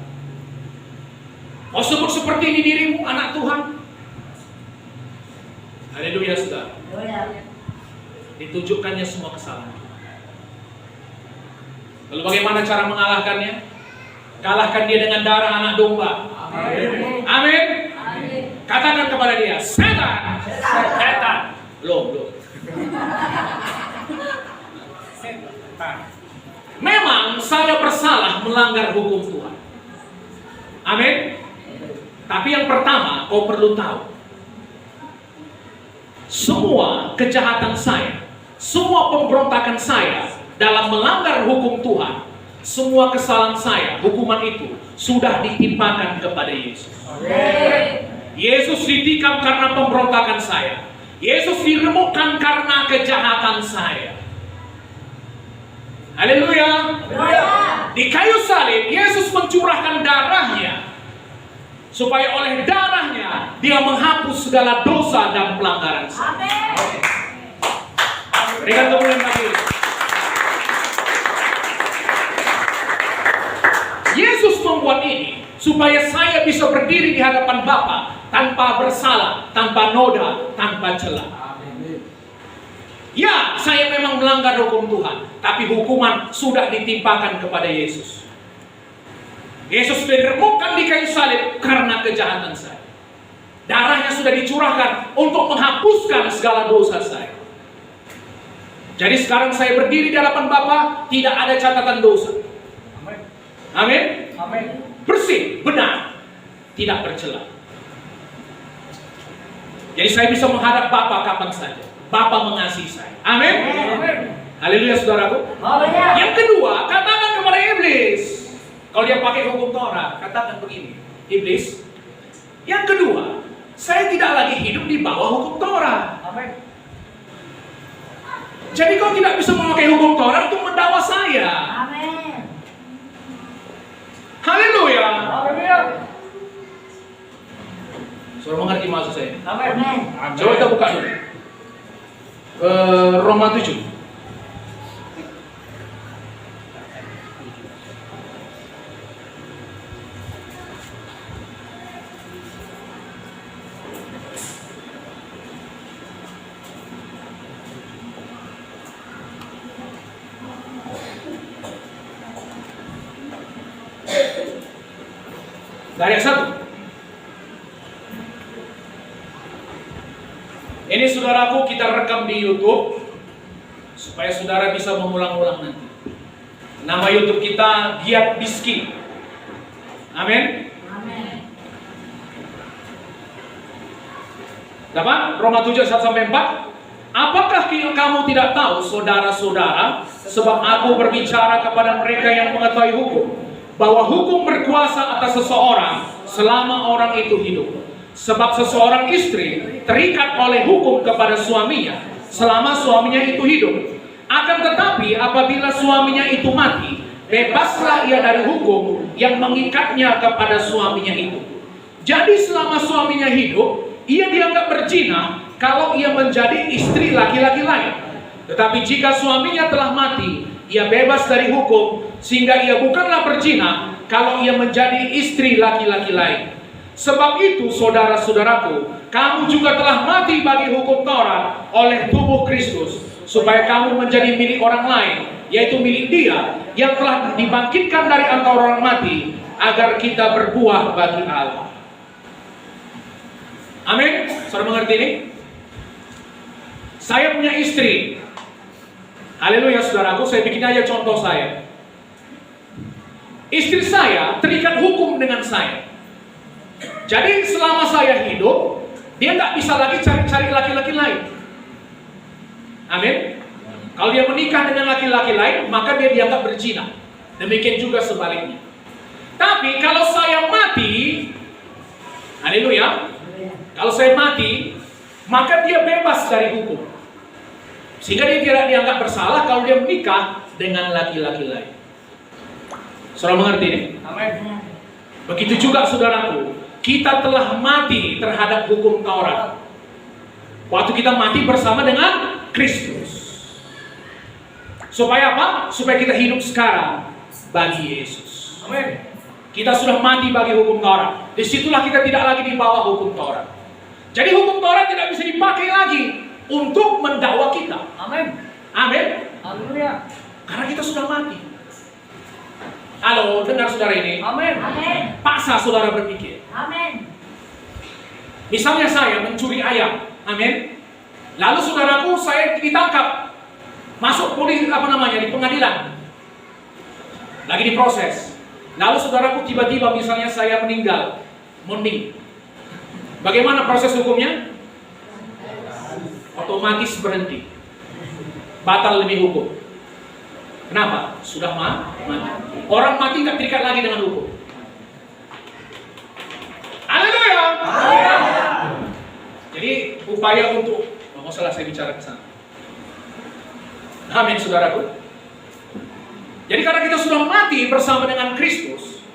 Kau sebut seperti ini dirimu anak Tuhan. Haleluya saudara. Ditunjukkannya semua kesalahan. Lalu bagaimana cara mengalahkannya? Kalahkan dia dengan darah anak domba. Amin. Katakan kepada dia, setan. Setan. Belum. Memang saya bersalah melanggar hukum Tuhan. Amin. Tapi yang pertama kau perlu tahu, semua kejahatan saya, semua pemberontakan saya dalam melanggar hukum Tuhan, semua kesalahan saya, hukuman itu sudah ditimpakan kepada Yesus. Yesus ditikam karena pemberontakan saya. Yesus diremukkan karena kejahatan saya. Haleluya. Di kayu salib Yesus mencurahkan darahnya, supaya oleh darahnya dia menghapus segala dosa dan pelanggaran saya. Berikan kemuliaan bagi Yesus. Yesus membuat ini supaya saya bisa berdiri di hadapan Bapa tanpa bersalah, tanpa noda, tanpa celah. Ya, saya memang melanggar hukum Tuhan, tapi hukuman sudah ditimpakan kepada Yesus. Yesus diremukkan di kayu salib karena kejahatan saya. Darahnya sudah dicurahkan untuk menghapuskan segala dosa saya. Jadi sekarang saya berdiri di hadapan Bapa, tidak ada catatan dosa. Amin. Bersih, benar, tidak bercela. Jadi saya bisa menghadap Bapa kapan saja. Bapa mengasihi saya. Amin. Haleluya saudaraku. Yang kedua, katakan kepada iblis. Kalau dia pakai hukum Taurat, katakan begini, iblis. Yang kedua, saya tidak lagi hidup di bawah hukum Taurat. Jadi kau tidak bisa memakai hukum Taurat untuk mendakwa saya. Haleluya. Saudara mengerti maksud saya? Coba kita buka dulu. Roma 7. Dari ayat 1. Ini saudaraku kita rekam di YouTube supaya saudara bisa mengulang-ulang nanti. Nama YouTube kita Giat Biski. Amin. Dapat? Roma 7 1-4. Apakah kamu tidak tahu saudara-saudara, sebab aku berbicara kepada mereka yang mengetahui hukum, bahwa hukum berkuasa atas seseorang selama orang itu hidup. Sebab seseorang istri terikat oleh hukum kepada suaminya selama suaminya itu hidup. Akan tetapi apabila suaminya itu mati, bebaslah ia dari hukum yang mengikatnya kepada suaminya itu. Jadi selama suaminya hidup, ia dianggap berzina kalau ia menjadi istri laki-laki lain. Tetapi jika suaminya telah mati, ia bebas dari hukum, sehingga ia bukanlah berzina kalau ia menjadi istri laki-laki lain. Sebab itu saudara-saudaraku, kamu juga telah mati bagi hukum Taurat oleh tubuh Kristus, supaya kamu menjadi milik orang lain, yaitu milik Dia yang telah dibangkitkan dari antara orang mati, agar kita berbuah bagi Allah. Amin. Saudara mengerti ini? Saya punya istri. Haleluya saudaraku, saya bikin aja contoh saya. Istri saya terikat hukum dengan saya. Jadi selama saya hidup, Dia nggak bisa lagi cari-cari laki-laki lain. Amin. Kalau dia menikah dengan laki-laki lain, maka dia dianggap berzina. Demikian juga sebaliknya. Tapi kalau saya mati, haleluya, kalau saya mati, maka dia bebas dari hukum. Sehingga dia tidak dianggap bersalah kalau dia menikah dengan laki-laki lain. Saudara mengerti ini? Amin. Begitu juga saudaraku, kita telah mati terhadap hukum Taurat. Waktu kita mati bersama dengan Kristus. Supaya apa? Supaya kita hidup sekarang bagi Yesus. Amin. Kita sudah mati bagi hukum Taurat. Disitulah kita tidak lagi di bawah hukum Taurat. Jadi hukum Taurat tidak bisa dipakai lagi untuk mendakwa kita. Amin. Amin. Haleluya. Karena kita sudah mati. Halo, dengar saudara ini. Amin. Amin. Paksa saudara berpikir. Amin. Misalnya saya mencuri ayam. Amin. Lalu saudaraku, saya ditangkap. Masuk di pengadilan. Lagi diproses. Lalu saudaraku tiba-tiba misalnya saya meninggal. Mending. Bagaimana proses hukumnya? Otomatis berhenti. Batal demi hukum. Kenapa? Sudah mati. Orang mati nggak terikat lagi dengan hukum. Haleluya. Jadi upaya untuk, nggak salah saya bicara ke sana. Amin, saudaraku. Jadi karena kita sudah mati bersama dengan Kristus,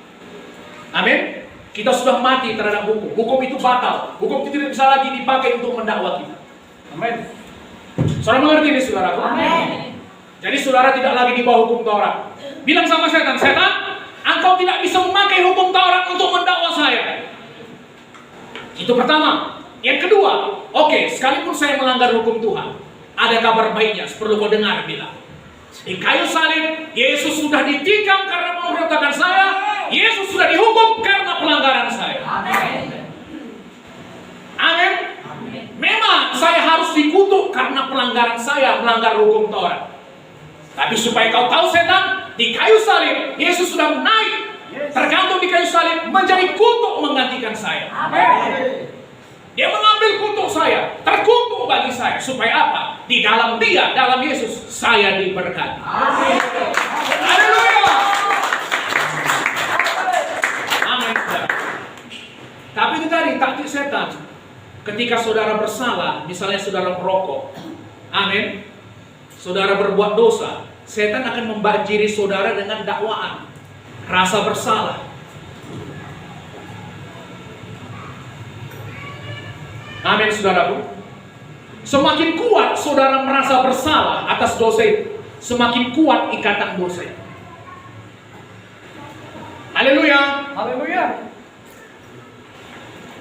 amin, kita sudah mati terhadap hukum. Hukum itu batal. Hukum itu tidak bisa lagi dipakai untuk mendakwa kita. Amin. Saudara mengerti ini, saudaraku? Amin. Jadi saudara tidak lagi di bawah hukum Taurat. Bilang sama setan, setan, engkau tidak bisa memakai hukum Taurat untuk mendakwa saya. Itu pertama. Yang kedua, oke, sekalipun saya melanggar hukum Tuhan, ada kabar baiknya, perlu kau dengar bilang. Di kayu salib, Yesus sudah ditikam karena pemberontakan saya. Yesus sudah dihukum karena pelanggaran saya. Amin. Amin. Memang saya harus dikutuk karena pelanggaran saya, melanggar hukum Taurat. Tapi supaya kau tahu setan, di kayu salib, Yesus sudah naik, tergantung di kayu salib, menjadi kutuk menggantikan saya. Amin. Dia mengambil kutuk saya, terkutuk bagi saya. Supaya apa? Di dalam Dia, dalam Yesus, saya diberkati. Amin. Haleluya. Amin. Tapi itu tadi taktik setan. Ketika saudara bersalah, misalnya saudara merokok, amin, saudara berbuat dosa, setan akan membanjiri saudara dengan dakwaan, rasa bersalah. Amin, saudaraku. Semakin kuat saudara merasa bersalah atas dosa itu, semakin kuat ikatan dosa itu. Haleluya. Haleluya.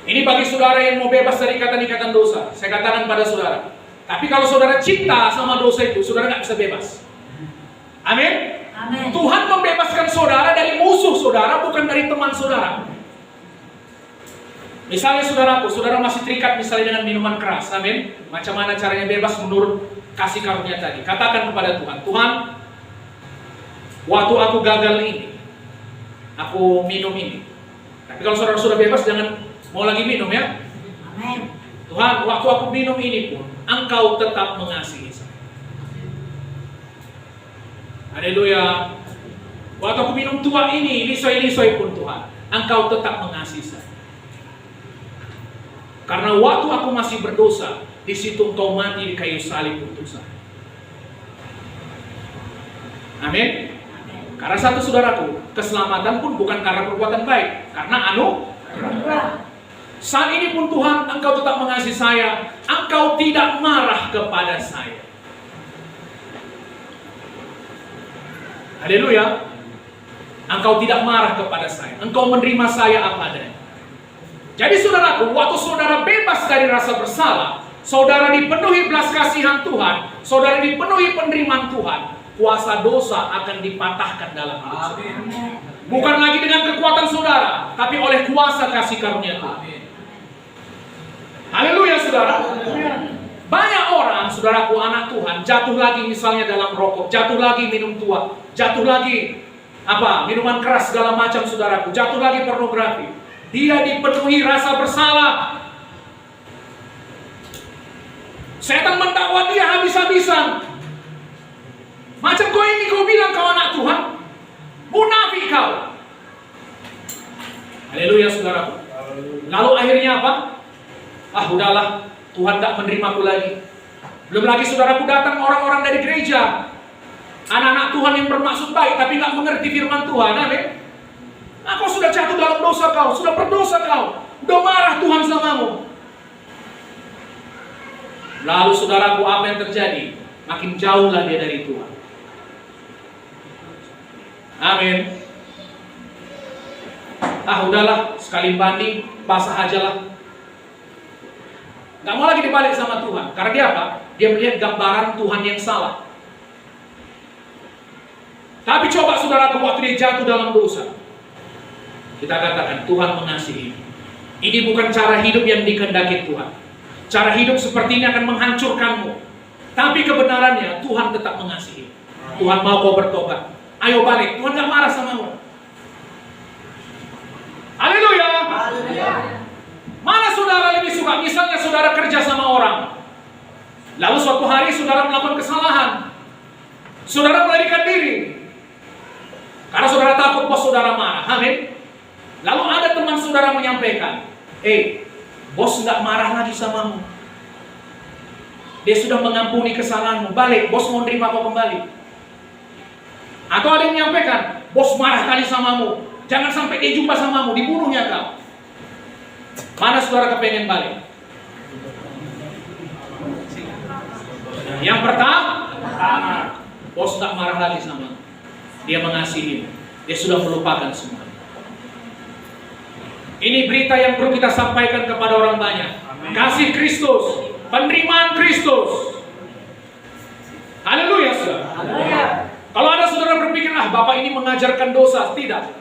Ini bagi saudara yang mau bebas dari ikatan-ikatan dosa. Saya katakan pada saudara. Tapi kalau saudara cinta sama dosa itu, saudara nggak bisa bebas. Amin. Amin. Tuhan membebaskan saudara dari musuh saudara, bukan dari teman saudara. Misalnya saudaraku, saudara masih terikat misalnya dengan minuman keras. Amin. Macam mana caranya bebas menurut kasih karunia tadi? Katakan kepada Tuhan, Tuhan, waktu aku gagal ini, aku minum ini. Tapi kalau saudara sudah bebas, jangan mau lagi minum ya. Amin. Tuhan, waktu aku minum ini pun, Engkau tetap mengasihi saya. Haleluya. Waktu aku minum tua ini, lisoi-lisoi pun Tuhan, Engkau tetap mengasihi saya. Karena waktu aku masih berdosa, di situ Engkau mati di kayu salib untuk saya. Amin. Karena satu saudaraku, keselamatan pun bukan karena perbuatan baik, karena anugerah. Saat ini pun Tuhan, Engkau tetap mengasihi saya, Engkau tidak marah kepada saya. Haleluya. Engkau tidak marah kepada saya, Engkau menerima saya apa adanya. Jadi saudaraku, waktu saudara bebas dari rasa bersalah, saudara dipenuhi belas kasihan Tuhan, saudara dipenuhi penerimaan Tuhan, kuasa dosa akan dipatahkan dalam hidup saudara. Bukan lagi dengan kekuatan saudara, tapi oleh kuasa kasih karunia Tuhan. Haleluya saudara. Banyak orang, saudaraku, anak Tuhan, jatuh lagi misalnya dalam rokok, jatuh lagi minum tua, jatuh lagi minuman keras segala macam saudaraku, jatuh lagi pornografi. Dia dipenuhi rasa bersalah. Setan mendakwa dia habis-habisan. Macam kau ini kau bilang kau anak Tuhan, munafik kau. Haleluya saudaraku. Lalu akhirnya apa? Ah udahlah, Tuhan tak menerimaku lagi. Belum lagi saudaraku datang orang-orang dari gereja, anak-anak Tuhan yang bermaksud baik tapi nggak mengerti firman Tuhan. Amin. Nah, kau sudah jatuh dalam dosa kau, sudah berdosa kau, udah marah Tuhan samamu. Lalu saudaraku apa yang terjadi? Makin jauhlah dia dari Tuhan. Amin. Ah udahlah, sekali banding, basah aja lah. Gak mau lagi dibalik sama Tuhan. Karena dia apa? Dia melihat gambaran Tuhan yang salah. Tapi coba saudaraku waktu dia jatuh dalam dosa, kita katakan Tuhan mengasihi. Ini bukan cara hidup yang dikehendaki Tuhan. Cara hidup seperti ini akan menghancurkanmu. Tapi kebenarannya Tuhan tetap mengasihi. Tuhan mau kau bertobat. Ayo balik, Tuhan gak marah sama kamu. Haleluya. Mana saudara lebih suka? Misalnya saudara kerja sama orang, lalu suatu hari saudara melakukan kesalahan, saudara melarikan diri karena saudara takut bos saudara marah. Amin. Lalu ada teman saudara menyampaikan, bos nggak marah lagi samamu, dia sudah mengampuni kesalahanmu, balik, bos mau terima kau kembali. Atau ada yang menyampaikan, bos marah kali samamu, jangan sampai dia jumpa samamu, dibunuhnya kau. Mana saudara kepengen balik? Yang pertama, bos tak marah lagi sama, dia mengasihi, dia sudah melupakan semua. Ini berita yang perlu kita sampaikan kepada orang banyak. Kasih Kristus, penerimaan Kristus. Haleluya saudara. Kalau ada saudara berpikir, Bapak ini mengajarkan dosa, tidak.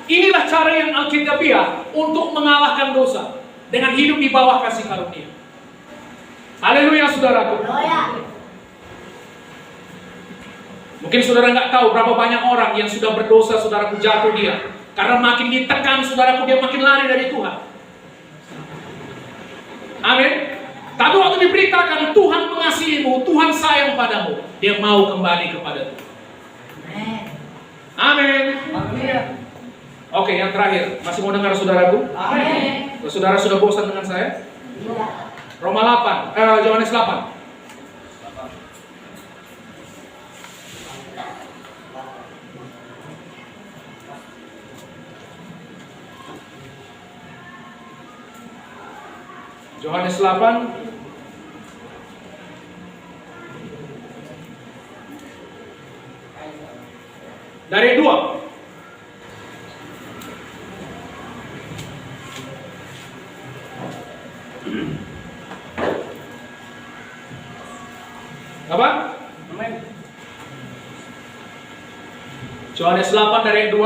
Inilah cara yang Alkitabiah untuk mengalahkan dosa, dengan hidup di bawah kasih karunia. Haleluya saudaraku. Mungkin saudara nggak tahu berapa banyak orang yang sudah berdosa, saudaraku, jatuh dia. Karena makin ditekan saudaraku, dia makin lari dari Tuhan. Amin. Tapi waktu diberitakan Tuhan mengasihimu, Tuhan sayang padamu, dia mau kembali kepada Tuhan. Amin. Oke, yang terakhir, masih mau dengar saudaraku? Amin. Saudara sudah bosan dengan saya? Roma 8, Yohanes 8. Yohanes 8 dari 2. Apa? Amin. Yohanes 8 dari 2.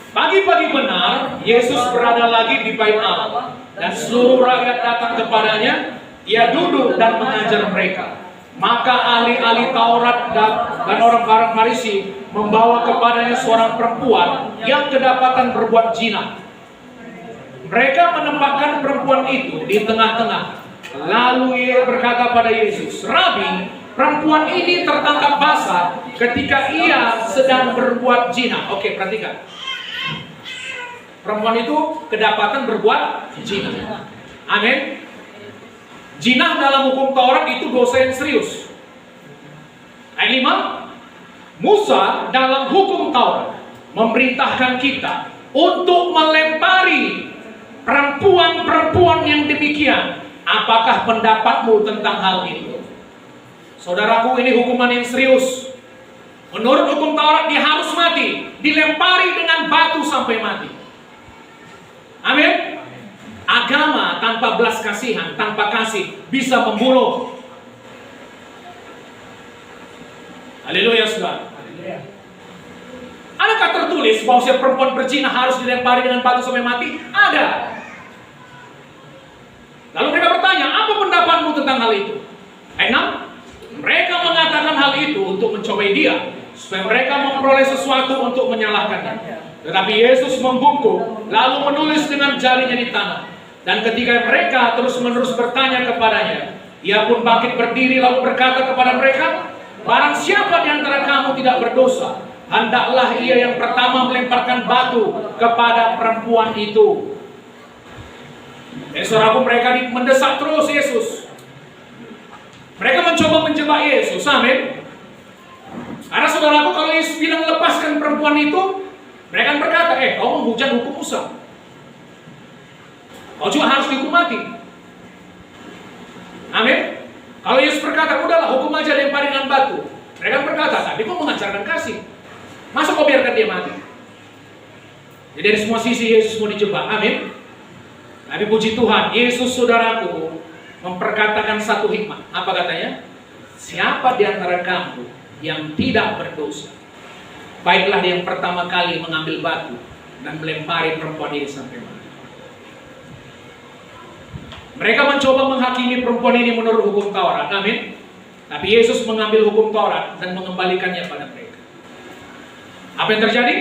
Pagi-pagi benar Yesus berada lagi di bait Allah dan seluruh rakyat datang kepadanya. Ia duduk dan mengajar mereka. Maka ahli-ahli Taurat dan orang Farisi membawa kepadanya seorang perempuan yang kedapatan berbuat zina. Mereka menempatkan perempuan itu di tengah-tengah. Lalu ia berkata pada Yesus, Rabi, perempuan ini tertangkap basah ketika ia sedang berbuat zina. Oke, perhatikan. Perempuan itu kedapatan berbuat zina. Amin. Zina dalam hukum Taurat itu dosa yang serius. Ayat 5, Musa dalam hukum Taurat memerintahkan kita untuk melempari perempuan-perempuan yang demikian. Apakah pendapatmu tentang hal itu? Saudaraku, ini hukuman yang serius. Menurut hukum Taurat dia harus mati, dilempari dengan batu sampai mati. Amin. Agama tanpa belas kasihan, tanpa kasih bisa membunuh. Haleluya saudara. Adakah tertulis bahwa si perempuan berzina harus dilempari dengan batu sampai mati? Ada. Lalu mereka bertanya, apa pendapatmu tentang hal itu? Ayat 6, mereka mengatakan hal itu untuk mencobai dia, supaya mereka memperoleh sesuatu untuk menyalahkannya. Tetapi Yesus membungkuk, lalu menulis dengan jarinya di tanah. Dan ketika mereka terus-menerus bertanya kepadanya, Ia pun bangkit berdiri lalu berkata kepada mereka, barang siapa di antara kamu tidak berdosa, hendaklah ia yang pertama melemparkan batu kepada perempuan itu. Saudaraku, mereka mendesak terus Yesus. Mereka mencoba menjebak Yesus. Amin. Karena saudaraku, kalau Yesus bilang lepaskan perempuan itu, mereka berkata, kau menghujat hukum Musa, kau juga harus dihukum mati. Amin. Kalau Yesus berkata, udahlah hukum aja, lempar dengan batu, mereka berkata, tapi kau mengajarkan kasih, masa kau biarkan dia mati? Jadi dari semua sisi Yesus mau dijebak. Amin. Tapi puji Tuhan, Yesus saudaraku memperkatakan satu hikmah. Apa katanya? Siapa di antara kamu yang tidak berdosa, baiklah dia yang pertama kali mengambil batu dan melempari perempuan ini sampai mati. Mereka mencoba menghakimi perempuan ini menurut hukum Taurat. Amin. Tapi Yesus mengambil hukum Taurat dan mengembalikannya pada mereka. Apa yang terjadi?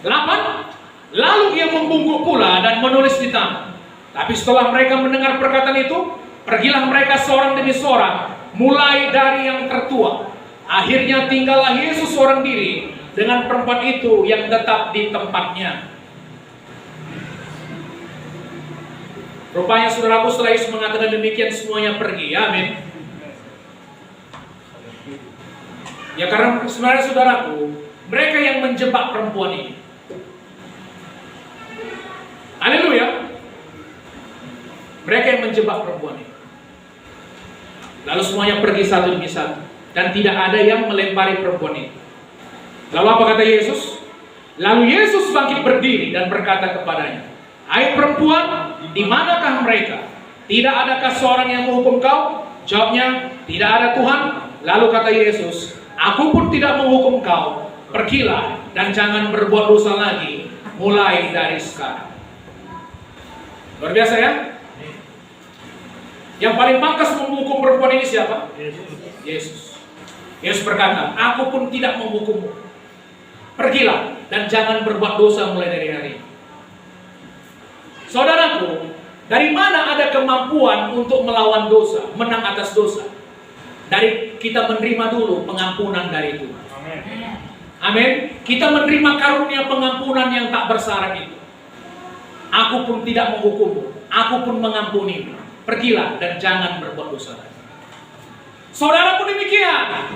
8. Lalu ia membungkuk pula dan menulis di tanah. Tapi setelah mereka mendengar perkataan itu, pergilah mereka seorang demi seorang, mulai dari yang tertua. Akhirnya tinggallah Yesus seorang diri dengan perempuan itu yang tetap di tempatnya. Rupanya saudaraku, setelah Yesus mengatakan demikian, semuanya pergi. Amin. Ya karena sebenarnya saudaraku, mereka yang menjebak perempuan ini. Haleluya. Mereka yang menjebak perempuan ini. Lalu semuanya pergi satu demi satu, dan tidak ada yang melempari perempuan itu. Lalu apa kata Yesus? Lalu Yesus bangkit berdiri dan berkata kepadanya, hai perempuan, di manakah mereka? Tidak adakah seorang yang menghukum kau? Jawabnya, tidak ada Tuhan. Lalu kata Yesus, aku pun tidak menghukum kau. Pergilah dan jangan berbuat dosa lagi mulai dari sekarang. Luar biasa ya? Yang paling pangkas menghukum perempuan ini siapa? Yesus. Yesus berkata, aku pun tidak menghukummu. Pergilah dan jangan berbuat dosa mulai dari hari ini. Saudaraku, dari mana ada kemampuan untuk melawan dosa, menang atas dosa? Dari kita menerima dulu pengampunan dari Tuhan. Amin. Kita menerima karunia pengampunan yang tak bersyarat itu. Aku pun tidak menghukummu, aku pun mengampunimu. Pergilah dan jangan berbuat dosa lagi. Saudara pun demikian.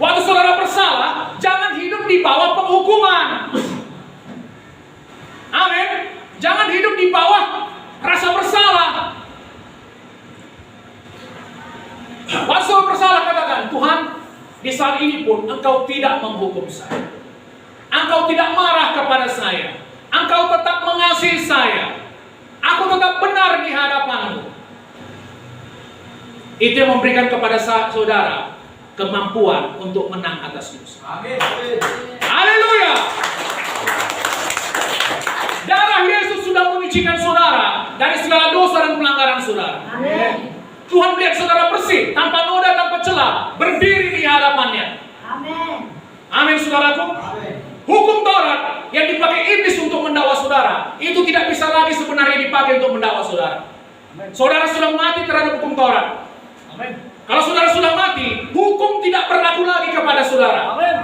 Waktu saudara bersalah, jangan hidup di bawah penghukuman. Amin. Jangan hidup di bawah rasa bersalah. Waktu saudara bersalah, katakan, Tuhan, di saat ini pun Engkau tidak menghukum saya. Engkau tidak marah kepada saya. Engkau tetap mengasihi saya. Aku tetap benar di hadapanmu. Itu yang memberikan kepada saudara kemampuan untuk menang atas dosa. Amin. Haleluya. Darah Yesus sudah menyucikan saudara dari segala dosa dan pelanggaran saudara. Amin. Tuhan melihat saudara bersih, tanpa noda, tanpa celah, berdiri di hadapannya. Amin. Amin, saudaraku. Amin. Hukum Taurat yang dipakai iblis untuk mendakwa saudara, itu tidak bisa lagi sebenarnya dipakai untuk mendakwa saudara. Saudara sudah mati terhadap hukum Taurat. Amin. Kalau saudara sudah mati, hukum tidak berlaku lagi kepada saudara. Amin.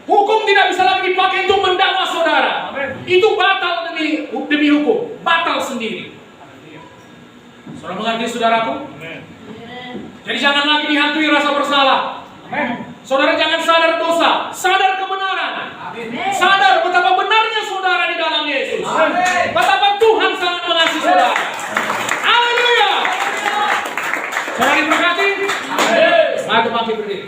Hukum tidak bisa lagi dipakai untuk mendakwa saudara. Amin. Itu batal demi hukum, batal sendiri. Saudara mengerti, saudaraku? Amin. Jadi jangan lagi dihantui rasa bersalah. Amin. Saudara jangan sadar dosa, sadar kebenaran. Sadar betapa benarnya saudara di dalam Yesus. Amin. Betapa Tuhan sangat mengasihi saudara. Haleluya. Saudara diberkati. Mari bangkit berdiri.